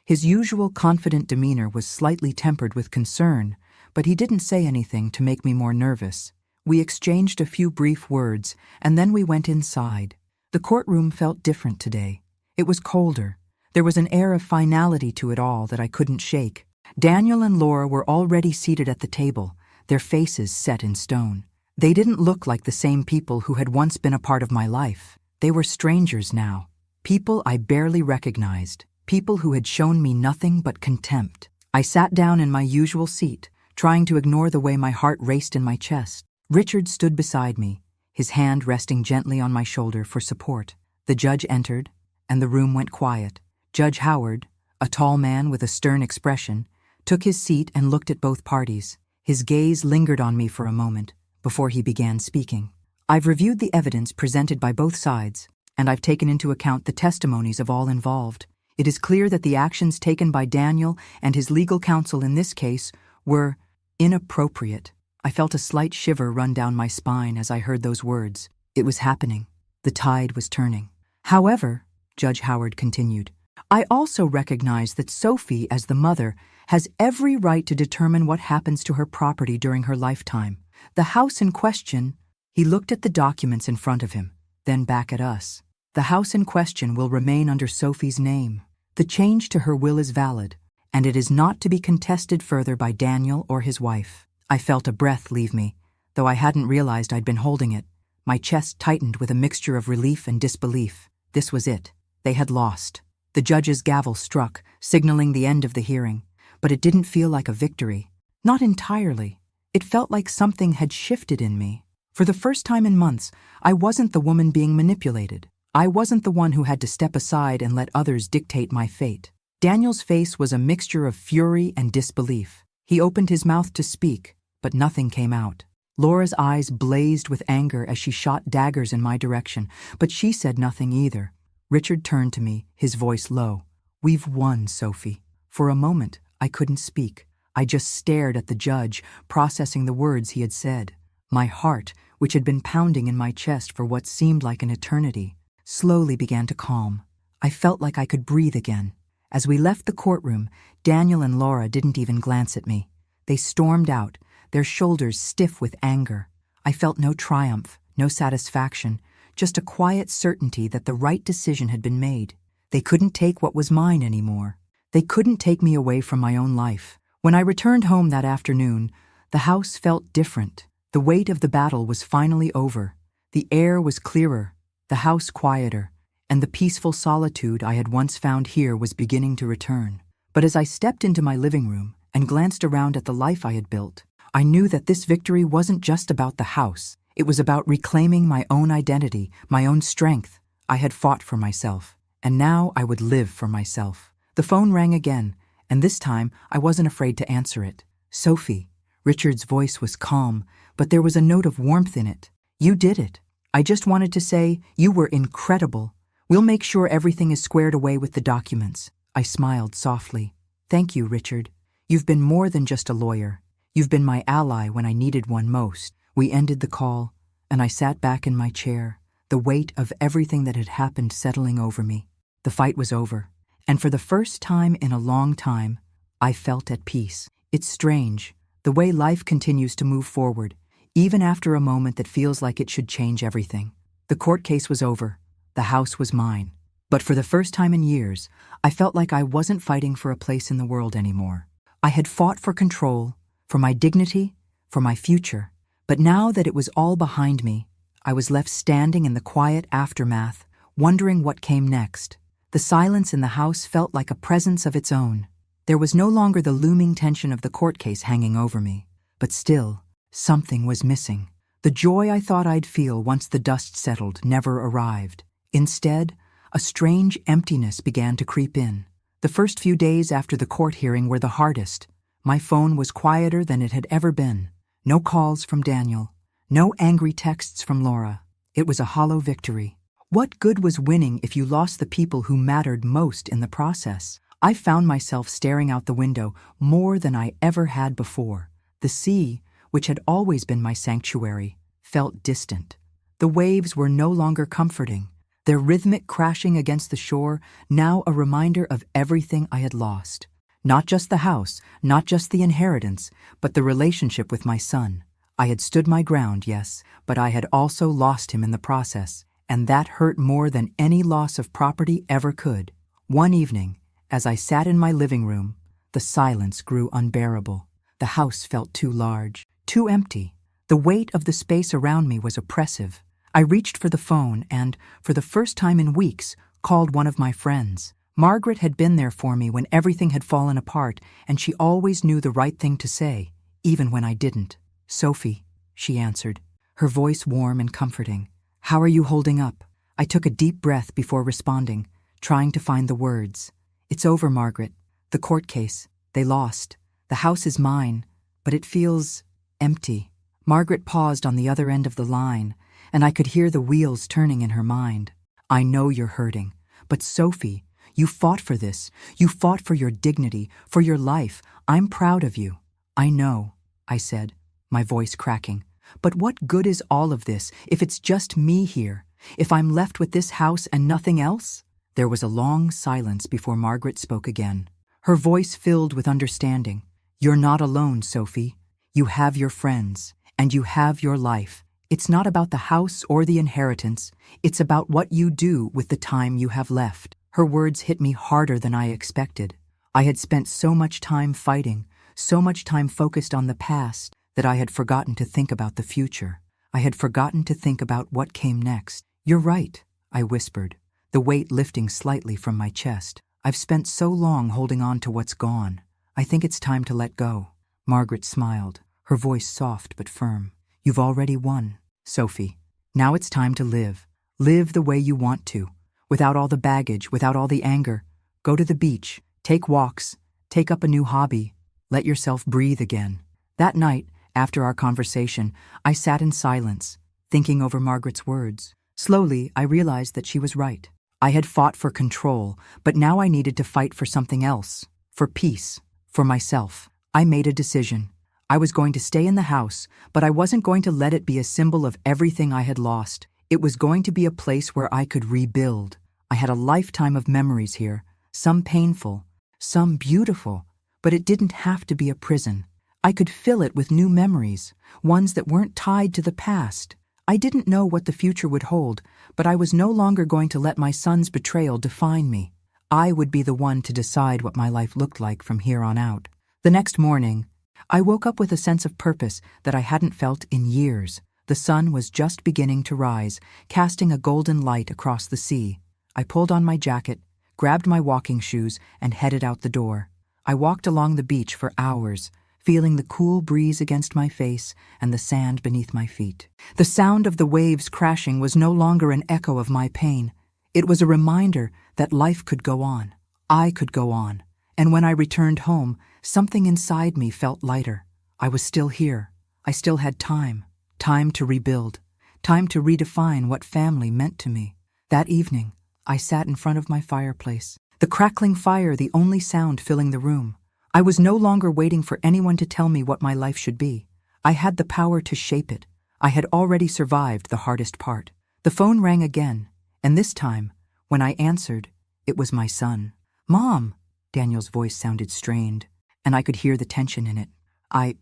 His usual confident demeanor was slightly tempered with concern, but he didn't say anything to make me more nervous. We exchanged a few brief words, and then we went inside. The courtroom felt different today. It was colder. There was an air of finality to it all that I couldn't shake. Daniel and Laura were already seated at the table, their faces set in stone. They didn't look like the same people who had once been a part of my life. They were strangers now, people I barely recognized, people who had shown me nothing but contempt. I sat down in my usual seat, trying to ignore the way my heart raced in my chest. Richard stood beside me, his hand resting gently on my shoulder for support. The judge entered, and the room went quiet. Judge Howard, a tall man with a stern expression, took his seat and looked at both parties. His gaze lingered on me for a moment before he began speaking. "I've reviewed the evidence presented by both sides, and I've taken into account the testimonies of all involved. It is clear that the actions taken by Daniel and his legal counsel in this case were inappropriate." I felt a slight shiver run down my spine as I heard those words. It was happening. The tide was turning. "However," Judge Howard continued, "I also recognize that Sophie, as the mother, has every right to determine what happens to her property during her lifetime. The house in question—" He looked at the documents in front of him, then back at us. "The house in question will remain under Sophie's name. The change to her will is valid, and it is not to be contested further by Daniel or his wife." I felt a breath leave me, though I hadn't realized I'd been holding it. My chest tightened with a mixture of relief and disbelief. This was it. They had lost. The judge's gavel struck, signaling the end of the hearing. But it didn't feel like a victory. Not entirely. It felt like something had shifted in me. For the first time in months, I wasn't the woman being manipulated. I wasn't the one who had to step aside and let others dictate my fate. Daniel's face was a mixture of fury and disbelief. He opened his mouth to speak, but nothing came out. Laura's eyes blazed with anger as she shot daggers in my direction, but she said nothing either. Richard turned to me, his voice low. "We've won, Sophie." For a moment, I couldn't speak. I just stared at the judge, processing the words he had said. My heart, which had been pounding in my chest for what seemed like an eternity, slowly began to calm. I felt like I could breathe again. As we left the courtroom, Daniel and Laura didn't even glance at me. They stormed out, their shoulders stiff with anger. I felt no triumph, no satisfaction, just a quiet certainty that the right decision had been made. They couldn't take what was mine anymore. They couldn't take me away from my own life. When I returned home that afternoon, the house felt different. The weight of the battle was finally over. The air was clearer, the house quieter, and the peaceful solitude I had once found here was beginning to return. But as I stepped into my living room and glanced around at the life I had built, I knew that this victory wasn't just about the house. It was about reclaiming my own identity, my own strength. I had fought for myself, and now I would live for myself. The phone rang again, and this time I wasn't afraid to answer it. Sophie. Richard's voice was calm, but there was a note of warmth in it. You did it. I just wanted to say, you were incredible. We'll make sure everything is squared away with the documents. I smiled softly. Thank you, Richard. You've been more than just a lawyer. You've been my ally when I needed one most. We ended the call, and I sat back in my chair, the weight of everything that had happened settling over me. The fight was over, and for the first time in a long time, I felt at peace. It's strange, the way life continues to move forward, even after a moment that feels like it should change everything. The court case was over. The house was mine. But for the first time in years, I felt like I wasn't fighting for a place in the world anymore. I had fought for control, for my dignity, for my future. But now that it was all behind me, I was left standing in the quiet aftermath, wondering what came next. The silence in the house felt like a presence of its own. There was no longer the looming tension of the court case hanging over me. But still, something was missing. The joy I thought I'd feel once the dust settled never arrived. Instead, a strange emptiness began to creep in. The first few days after the court hearing were the hardest. My phone was quieter than it had ever been. No calls from Daniel. No angry texts from Laura. It was a hollow victory. What good was winning if you lost the people who mattered most in the process? I found myself staring out the window more than I ever had before. The sea, which had always been my sanctuary, felt distant. The waves were no longer comforting, their rhythmic crashing against the shore now a reminder of everything I had lost. Not just the house, not just the inheritance, but the relationship with my son. I had stood my ground, yes, but I had also lost him in the process, and that hurt more than any loss of property ever could. One evening, as I sat in my living room, the silence grew unbearable. The house felt too large, too empty. The weight of the space around me was oppressive. I reached for the phone and, for the first time in weeks, called one of my friends. Margaret had been there for me when everything had fallen apart, and she always knew the right thing to say, even when I didn't. Sophie, she answered, her voice warm and comforting. How are you holding up? I took a deep breath before responding, trying to find the words. It's over, Margaret. The court case. They lost. The house is mine, but it feels empty. Margaret paused on the other end of the line, and I could hear the wheels turning in her mind. I know you're hurting, but Sophie, you fought for this. You fought for your dignity, for your life. I'm proud of you. I know, I said, my voice cracking. But what good is all of this if it's just me here? If I'm left with this house and nothing else? There was a long silence before Margaret spoke again. Her voice filled with understanding. You're not alone, Sophie. You have your friends, and you have your life. It's not about the house or the inheritance. It's about what you do with the time you have left. Her words hit me harder than I expected. I had spent so much time fighting, so much time focused on the past, that I had forgotten to think about the future. I had forgotten to think about what came next. You're right, I whispered, the weight lifting slightly from my chest. I've spent so long holding on to what's gone. I think it's time to let go. Margaret smiled, her voice soft but firm. You've already won, Sophie. Now it's time to live. Live the way you want to, without all the baggage, without all the anger. Go to the beach, take walks, take up a new hobby. Let yourself breathe again. That night, after our conversation, I sat in silence, thinking over Margaret's words. Slowly, I realized that she was right. I had fought for control, but now I needed to fight for something else, for peace, for myself. I made a decision. I was going to stay in the house, but I wasn't going to let it be a symbol of everything I had lost. It was going to be a place where I could rebuild. I had a lifetime of memories here, some painful, some beautiful, but it didn't have to be a prison. I could fill it with new memories, ones that weren't tied to the past. I didn't know what the future would hold, but I was no longer going to let my son's betrayal define me. I would be the one to decide what my life looked like from here on out. The next morning, I woke up with a sense of purpose that I hadn't felt in years. The sun was just beginning to rise, casting a golden light across the sea. I pulled on my jacket, grabbed my walking shoes, and headed out the door. I walked along the beach for hours, feeling the cool breeze against my face and the sand beneath my feet. The sound of the waves crashing was no longer an echo of my pain. It was a reminder that life could go on. I could go on. And when I returned home, something inside me felt lighter. I was still here. I still had time. Time to rebuild. Time to redefine what family meant to me. That evening, I sat in front of my fireplace, the crackling fire the only sound filling the room. I was no longer waiting for anyone to tell me what my life should be. I had the power to shape it. I had already survived the hardest part. The phone rang again, and this time, when I answered, it was my son. "Mom," Daniel's voice sounded strained, and I could hear the tension in it. I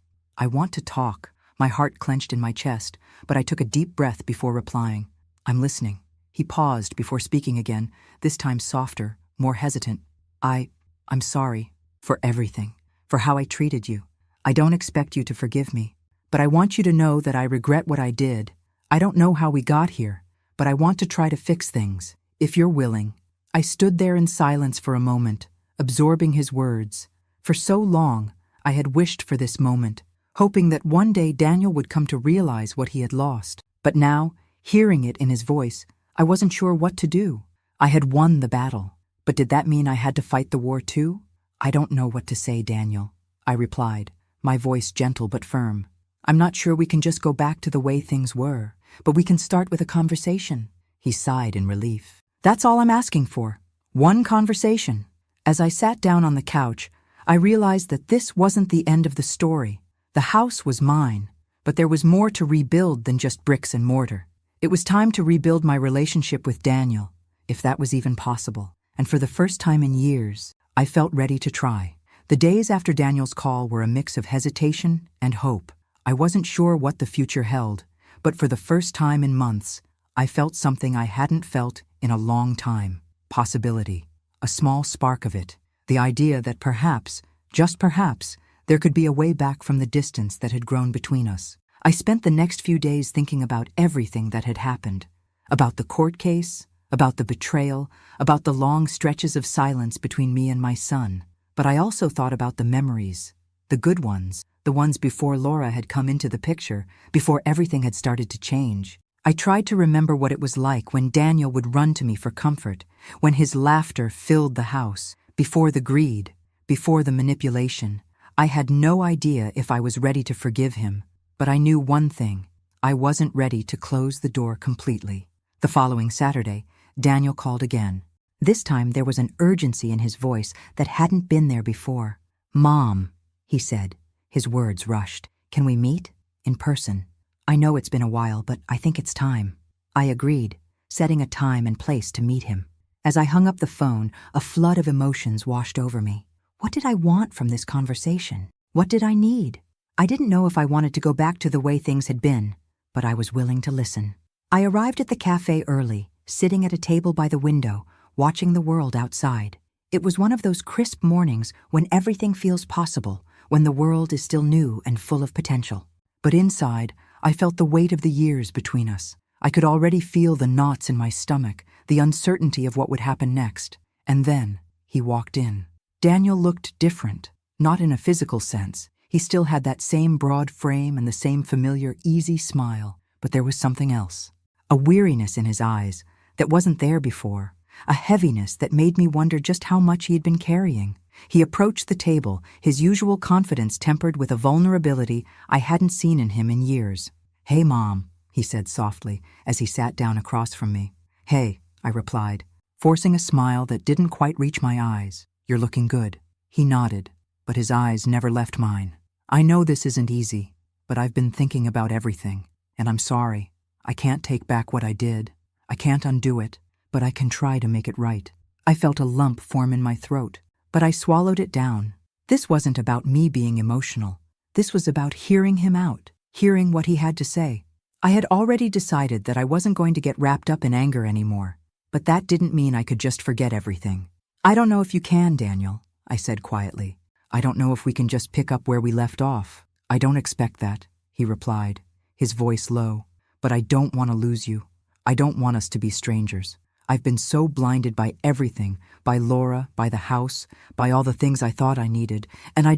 want to talk." My heart clenched in my chest, but I took a deep breath before replying. "I'm listening." He paused before speaking again, this time softer, more hesitant. I'm sorry for everything, for how I treated you. I don't expect you to forgive me, but I want you to know that I regret what I did. I don't know how we got here, but I want to try to fix things, if you're willing." I stood there in silence for a moment, absorbing his words. For so long, I had wished for this moment, hoping that one day Daniel would come to realize what he had lost. But now, hearing it in his voice, I wasn't sure what to do. I had won the battle, but did that mean I had to fight the war too? "I don't know what to say, Daniel," I replied, my voice gentle but firm. "I'm not sure we can just go back to the way things were, but we can start with a conversation." He sighed in relief. "That's all I'm asking for. One conversation." As I sat down on the couch, I realized that this wasn't the end of the story. The house was mine, but there was more to rebuild than just bricks and mortar. It was time to rebuild my relationship with Daniel, if that was even possible. And for the first time in years, I felt ready to try. The days after Daniel's call were a mix of hesitation and hope. I wasn't sure what the future held, but for the first time in months, I felt something I hadn't felt in a long time. Possibility. A small spark of it. The idea that perhaps, just perhaps, there could be a way back from the distance that had grown between us. I spent the next few days thinking about everything that had happened. About the court case, about the betrayal, about the long stretches of silence between me and my son. But I also thought about the memories, the good ones, the ones before Laura had come into the picture, before everything had started to change. I tried to remember what it was like when Daniel would run to me for comfort, when his laughter filled the house, before the greed, before the manipulation. I had no idea if I was ready to forgive him, but I knew one thing. I wasn't ready to close the door completely. The following Saturday, Daniel called again. This time there was an urgency in his voice that hadn't been there before. "Mom," he said, his words rushed. "Can we meet? In person? I know it's been a while, but I think it's time." I agreed, setting a time and place to meet him. As I hung up the phone, a flood of emotions washed over me. What did I want from this conversation? What did I need? I didn't know if I wanted to go back to the way things had been, but I was willing to listen. I arrived at the cafe early, sitting at a table by the window, watching the world outside. It was one of those crisp mornings when everything feels possible, when the world is still new and full of potential. But inside, I felt the weight of the years between us. I could already feel the knots in my stomach, the uncertainty of what would happen next. And then, he walked in. Daniel looked different, not in a physical sense. He still had that same broad frame and the same familiar, easy smile, but there was something else. A weariness in his eyes that wasn't there before, a heaviness that made me wonder just how much he had been carrying. He approached the table, his usual confidence tempered with a vulnerability I hadn't seen in him in years. "Hey, Mom," he said softly as he sat down across from me. "Hey," I replied, forcing a smile that didn't quite reach my eyes. "You're looking good." He nodded, but his eyes never left mine. "I know this isn't easy, but I've been thinking about everything, and I'm sorry. I can't take back what I did. I can't undo it, but I can try to make it right." I felt a lump form in my throat, but I swallowed it down. This wasn't about me being emotional. This was about hearing him out, hearing what he had to say. I had already decided that I wasn't going to get wrapped up in anger anymore, but that didn't mean I could just forget everything. "I don't know if you can, Daniel," I said quietly. "I don't know if we can just pick up where we left off." "I don't expect that," he replied, his voice low. "But I don't want to lose you. I don't want us to be strangers. I've been so blinded by everything, by Laura, by the house, by all the things I thought I needed, and I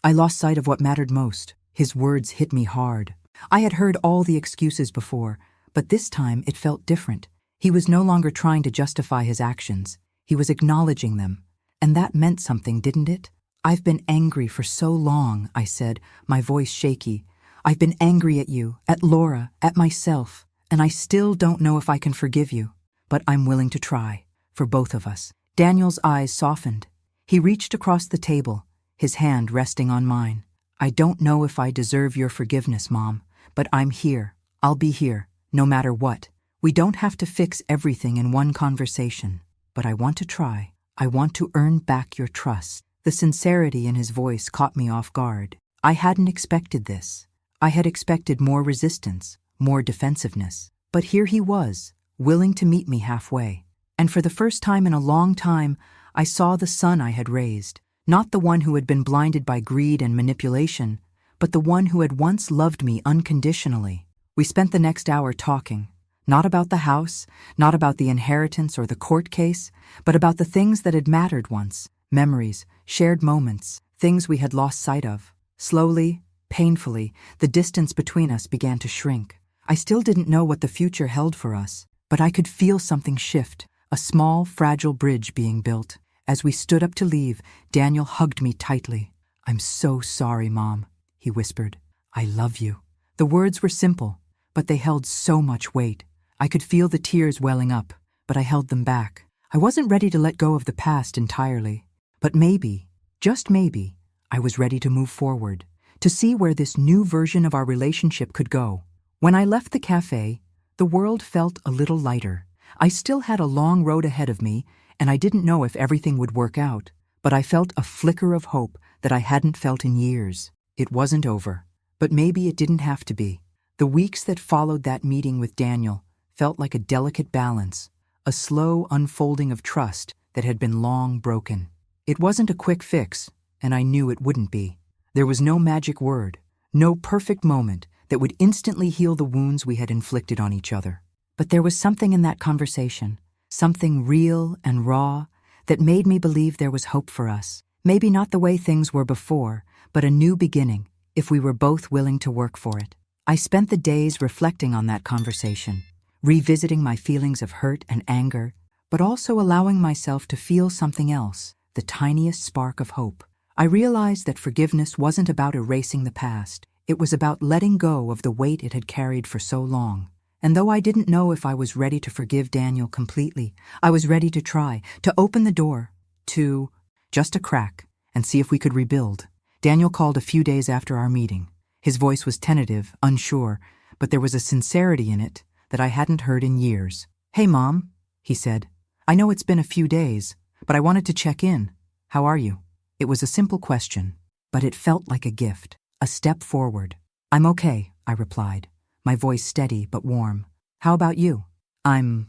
I lost sight of what mattered most. His words hit me hard. I had heard all the excuses before, but this time it felt different. He was no longer trying to justify his actions. He was acknowledging them. And that meant something, didn't it? "I've been angry for so long," I said, my voice shaky. "I've been angry at you, at Laura, at myself, and I still don't know if I can forgive you. But I'm willing to try, for both of us." Daniel's eyes softened. He reached across the table, his hand resting on mine. "I don't know if I deserve your forgiveness, Mom, but I'm here. I'll be here, no matter what. We don't have to fix everything in one conversation, but I want to try. I want to earn back your trust." The sincerity in his voice caught me off guard. I hadn't expected this. I had expected more resistance, more defensiveness. But here he was, willing to meet me halfway. And for the first time in a long time, I saw the son I had raised. Not the one who had been blinded by greed and manipulation, but the one who had once loved me unconditionally. We spent the next hour talking, not about the house, not about the inheritance or the court case, but about the things that had mattered once, memories, shared moments, things we had lost sight of. Slowly, painfully, the distance between us began to shrink. I still didn't know what the future held for us, but I could feel something shift, a small, fragile bridge being built. As we stood up to leave, Daniel hugged me tightly. "I'm so sorry, Mom," he whispered. "I love you." The words were simple, but they held so much weight. I could feel the tears welling up, but I held them back. I wasn't ready to let go of the past entirely. But maybe, just maybe, I was ready to move forward, to see where this new version of our relationship could go. When I left the cafe, the world felt a little lighter. I still had a long road ahead of me, and I didn't know if everything would work out, but I felt a flicker of hope that I hadn't felt in years. It wasn't over, but maybe it didn't have to be. The weeks that followed that meeting with Daniel felt like a delicate balance, a slow unfolding of trust that had been long broken. It wasn't a quick fix, and I knew it wouldn't be. There was no magic word, no perfect moment that would instantly heal the wounds we had inflicted on each other. But there was something in that conversation, something real and raw, that made me believe there was hope for us. Maybe not the way things were before, but a new beginning, if we were both willing to work for it. I spent the days reflecting on that conversation, revisiting my feelings of hurt and anger, but also allowing myself to feel something else, the tiniest spark of hope. I realized that forgiveness wasn't about erasing the past. It was about letting go of the weight it had carried for so long. And though I didn't know if I was ready to forgive Daniel completely, I was ready to try, to open the door, to just a crack, and see if we could rebuild. Daniel called a few days after our meeting. His voice was tentative, unsure, but there was a sincerity in it that I hadn't heard in years. "Hey, Mom," he said. "I know it's been a few days, but I wanted to check in. How are you?" It was a simple question, but it felt like a gift, a step forward. "I'm okay," I replied, my voice steady but warm. "How about you?" I'm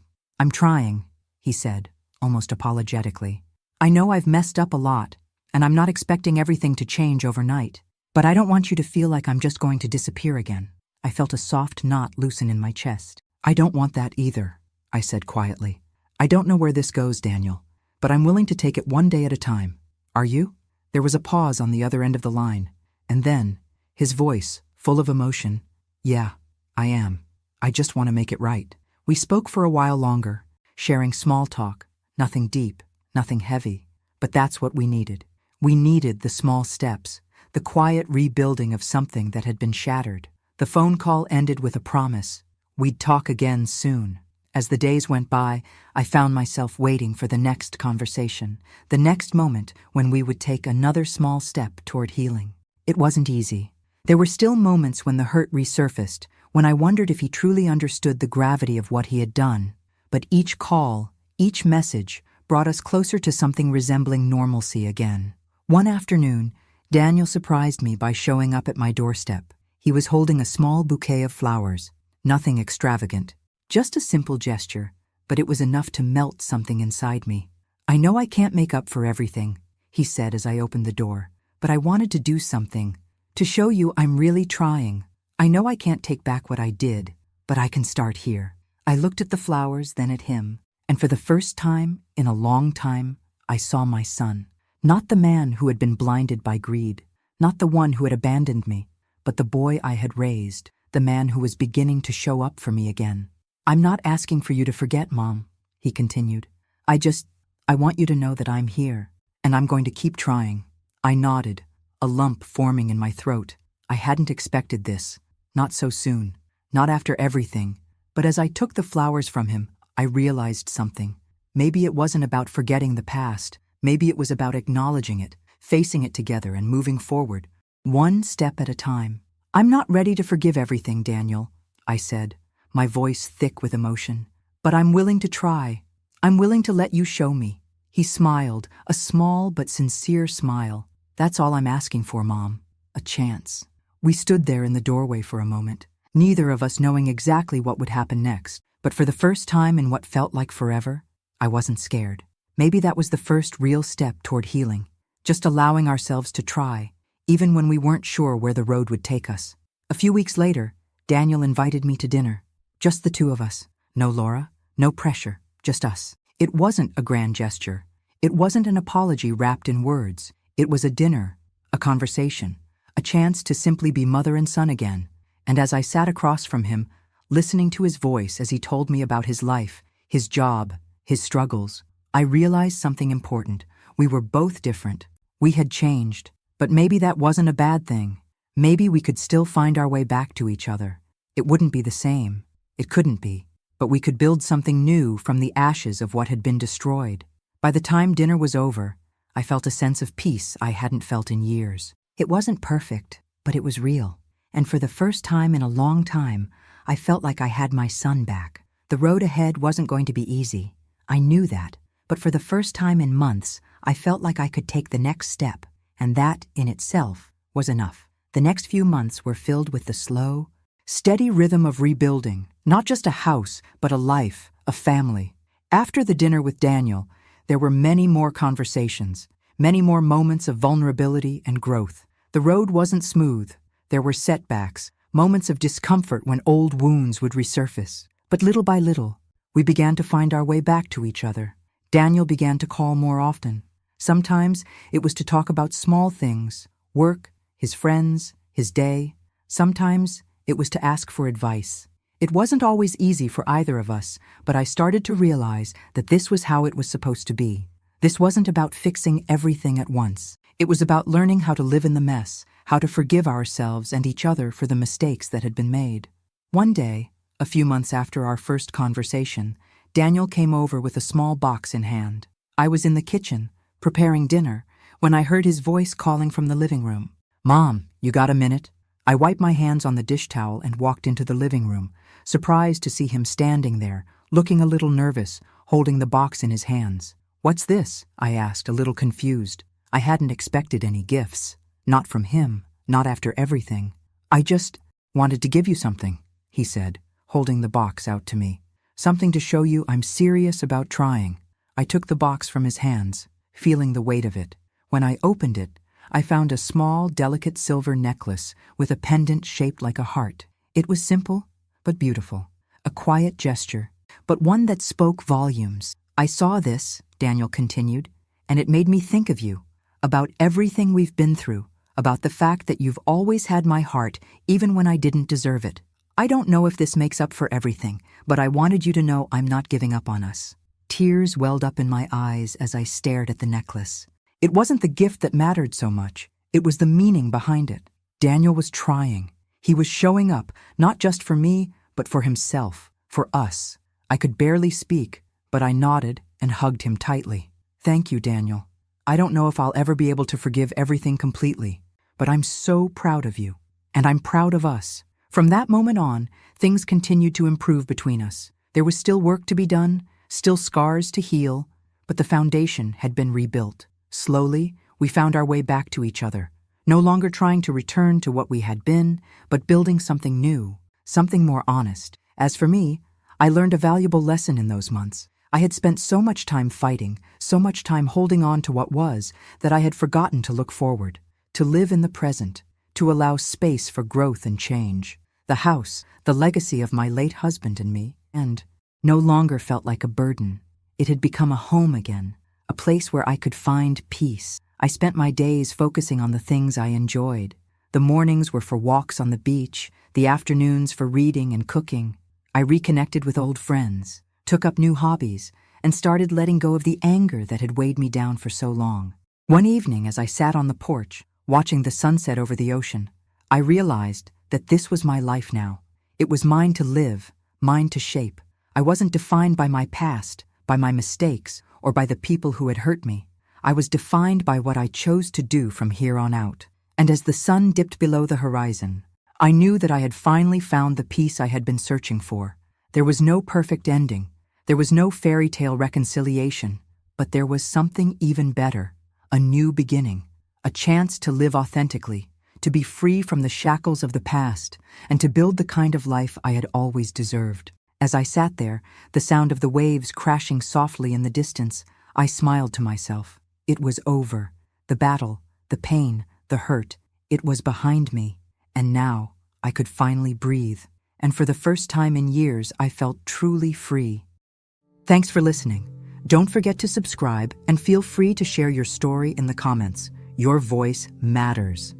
trying," he said, almost apologetically. "I know I've messed up a lot, and I'm not expecting everything to change overnight, but I don't want you to feel like I'm just going to disappear again." I felt a soft knot loosen in my chest. "I don't want that either," I said quietly. "I don't know where this goes, Daniel, but I'm willing to take it one day at a time. Are you?" There was a pause on the other end of the line, and then, his voice, full of emotion, "Yeah, I am. I just want to make it right." We spoke for a while longer, sharing small talk, nothing deep, nothing heavy, but that's what we needed. We needed the small steps, the quiet rebuilding of something that had been shattered. The phone call ended with a promise. We'd talk again soon. As the days went by, I found myself waiting for the next conversation, the next moment when we would take another small step toward healing. It wasn't easy. There were still moments when the hurt resurfaced, when I wondered if he truly understood the gravity of what he had done. But each call, each message, brought us closer to something resembling normalcy again. One afternoon, Daniel surprised me by showing up at my doorstep. He was holding a small bouquet of flowers, nothing extravagant. Just a simple gesture, but it was enough to melt something inside me. "I know I can't make up for everything," he said as I opened the door, "but I wanted to do something, to show you I'm really trying. I know I can't take back what I did, but I can start here." I looked at the flowers, then at him, and for the first time in a long time, I saw my son. Not the man who had been blinded by greed, Not the one who had abandoned me, but the boy I had raised, the man who was beginning to show up for me again. "I'm not asking for you to forget, Mom," he continued. I want you to know that I'm here, and I'm going to keep trying." I nodded, a lump forming in my throat. I hadn't expected this. Not so soon. Not after everything. But as I took the flowers from him, I realized something. Maybe it wasn't about forgetting the past. Maybe it was about acknowledging it, facing it together and moving forward, one step at a time. "I'm not ready to forgive everything, Daniel," I said, my voice thick with emotion. "But I'm willing to try. I'm willing to let you show me." He smiled, a small but sincere smile. "That's all I'm asking for, Mom. A chance." We stood there in the doorway for a moment, neither of us knowing exactly what would happen next. But for the first time in what felt like forever, I wasn't scared. Maybe that was the first real step toward healing, just allowing ourselves to try, even when we weren't sure where the road would take us. A few weeks later, Daniel invited me to dinner. Just the two of us. No Laura, no pressure, just us. It wasn't a grand gesture. It wasn't an apology wrapped in words. It was a dinner, a conversation, a chance to simply be mother and son again. And as I sat across from him, listening to his voice as he told me about his life, his job, his struggles, I realized something important. We were both different. We had changed. But maybe that wasn't a bad thing. Maybe we could still find our way back to each other. It wouldn't be the same. It couldn't be. But we could build something new from the ashes of what had been destroyed. By the time dinner was over, I felt a sense of peace I hadn't felt in years. It wasn't perfect, but it was real. And for the first time in a long time, I felt like I had my son back. The road ahead wasn't going to be easy. I knew that. But for the first time in months, I felt like I could take the next step, and that, in itself, was enough. The next few months were filled with the slow, steady rhythm of rebuilding, not just a house, but a life, a family. After the dinner with Daniel, there were many more conversations, many more moments of vulnerability and growth. The road wasn't smooth. There were setbacks, moments of discomfort when old wounds would resurface. But little by little, we began to find our way back to each other. Daniel began to call more often. Sometimes it was to talk about small things, work, his friends, his day. Sometimes it was to ask for advice. It wasn't always easy for either of us, but I started to realize that this was how it was supposed to be. This wasn't about fixing everything at once. It was about learning how to live in the mess, how to forgive ourselves and each other for the mistakes that had been made. One day, a few months after our first conversation, Daniel came over with a small box in hand. I was in the kitchen, preparing dinner, when I heard his voice calling from the living room. "Mom, you got a minute?" I wiped my hands on the dish towel and walked into the living room, surprised to see him standing there, looking a little nervous, holding the box in his hands. "What's this?" I asked, a little confused. I hadn't expected any gifts. Not from him, not after everything. "I just wanted to give you something," he said, holding the box out to me. "Something to show you I'm serious about trying." I took the box from his hands, feeling the weight of it. When I opened it, I found a small, delicate silver necklace with a pendant shaped like a heart. It was simple, but beautiful. A quiet gesture, but one that spoke volumes. "I saw this," Daniel continued, "and it made me think of you, about everything we've been through, about the fact that you've always had my heart, even when I didn't deserve it. I don't know if this makes up for everything, but I wanted you to know I'm not giving up on us." Tears welled up in my eyes as I stared at the necklace. It wasn't the gift that mattered so much. It was the meaning behind it. Daniel was trying. He was showing up, not just for me, but for himself, for us. I could barely speak, but I nodded and hugged him tightly. "Thank you, Daniel. I don't know if I'll ever be able to forgive everything completely, but I'm so proud of you, and I'm proud of us." From that moment on, things continued to improve between us. There was still work to be done, still scars to heal, but the foundation had been rebuilt. Slowly, we found our way back to each other, no longer trying to return to what we had been, but building something new, something more honest. As for me, I learned a valuable lesson in those months. I had spent so much time fighting, so much time holding on to what was, that I had forgotten to look forward, to live in the present, to allow space for growth and change. The house, the legacy of my late husband and me, and no longer felt like a burden. It had become a home again, a place where I could find peace. I spent my days focusing on the things I enjoyed. The mornings were for walks on the beach, the afternoons for reading and cooking. I reconnected with old friends, took up new hobbies, and started letting go of the anger that had weighed me down for so long. One evening, as I sat on the porch, watching the sunset over the ocean, I realized that this was my life now. It was mine to live, mine to shape. I wasn't defined by my past, by my mistakes, or by the people who had hurt me. I was defined by what I chose to do from here on out. And as the sun dipped below the horizon, I knew that I had finally found the peace I had been searching for. There was no perfect ending. There was no fairy tale reconciliation. But there was something even better. A new beginning. A chance to live authentically, to be free from the shackles of the past, and to build the kind of life I had always deserved. As I sat there, the sound of the waves crashing softly in the distance, I smiled to myself. It was over. The battle, the pain, the hurt, it was behind me. And now I could finally breathe. And for the first time in years, I felt truly free. Thanks for listening. Don't forget to subscribe and feel free to share your story in the comments. Your voice matters.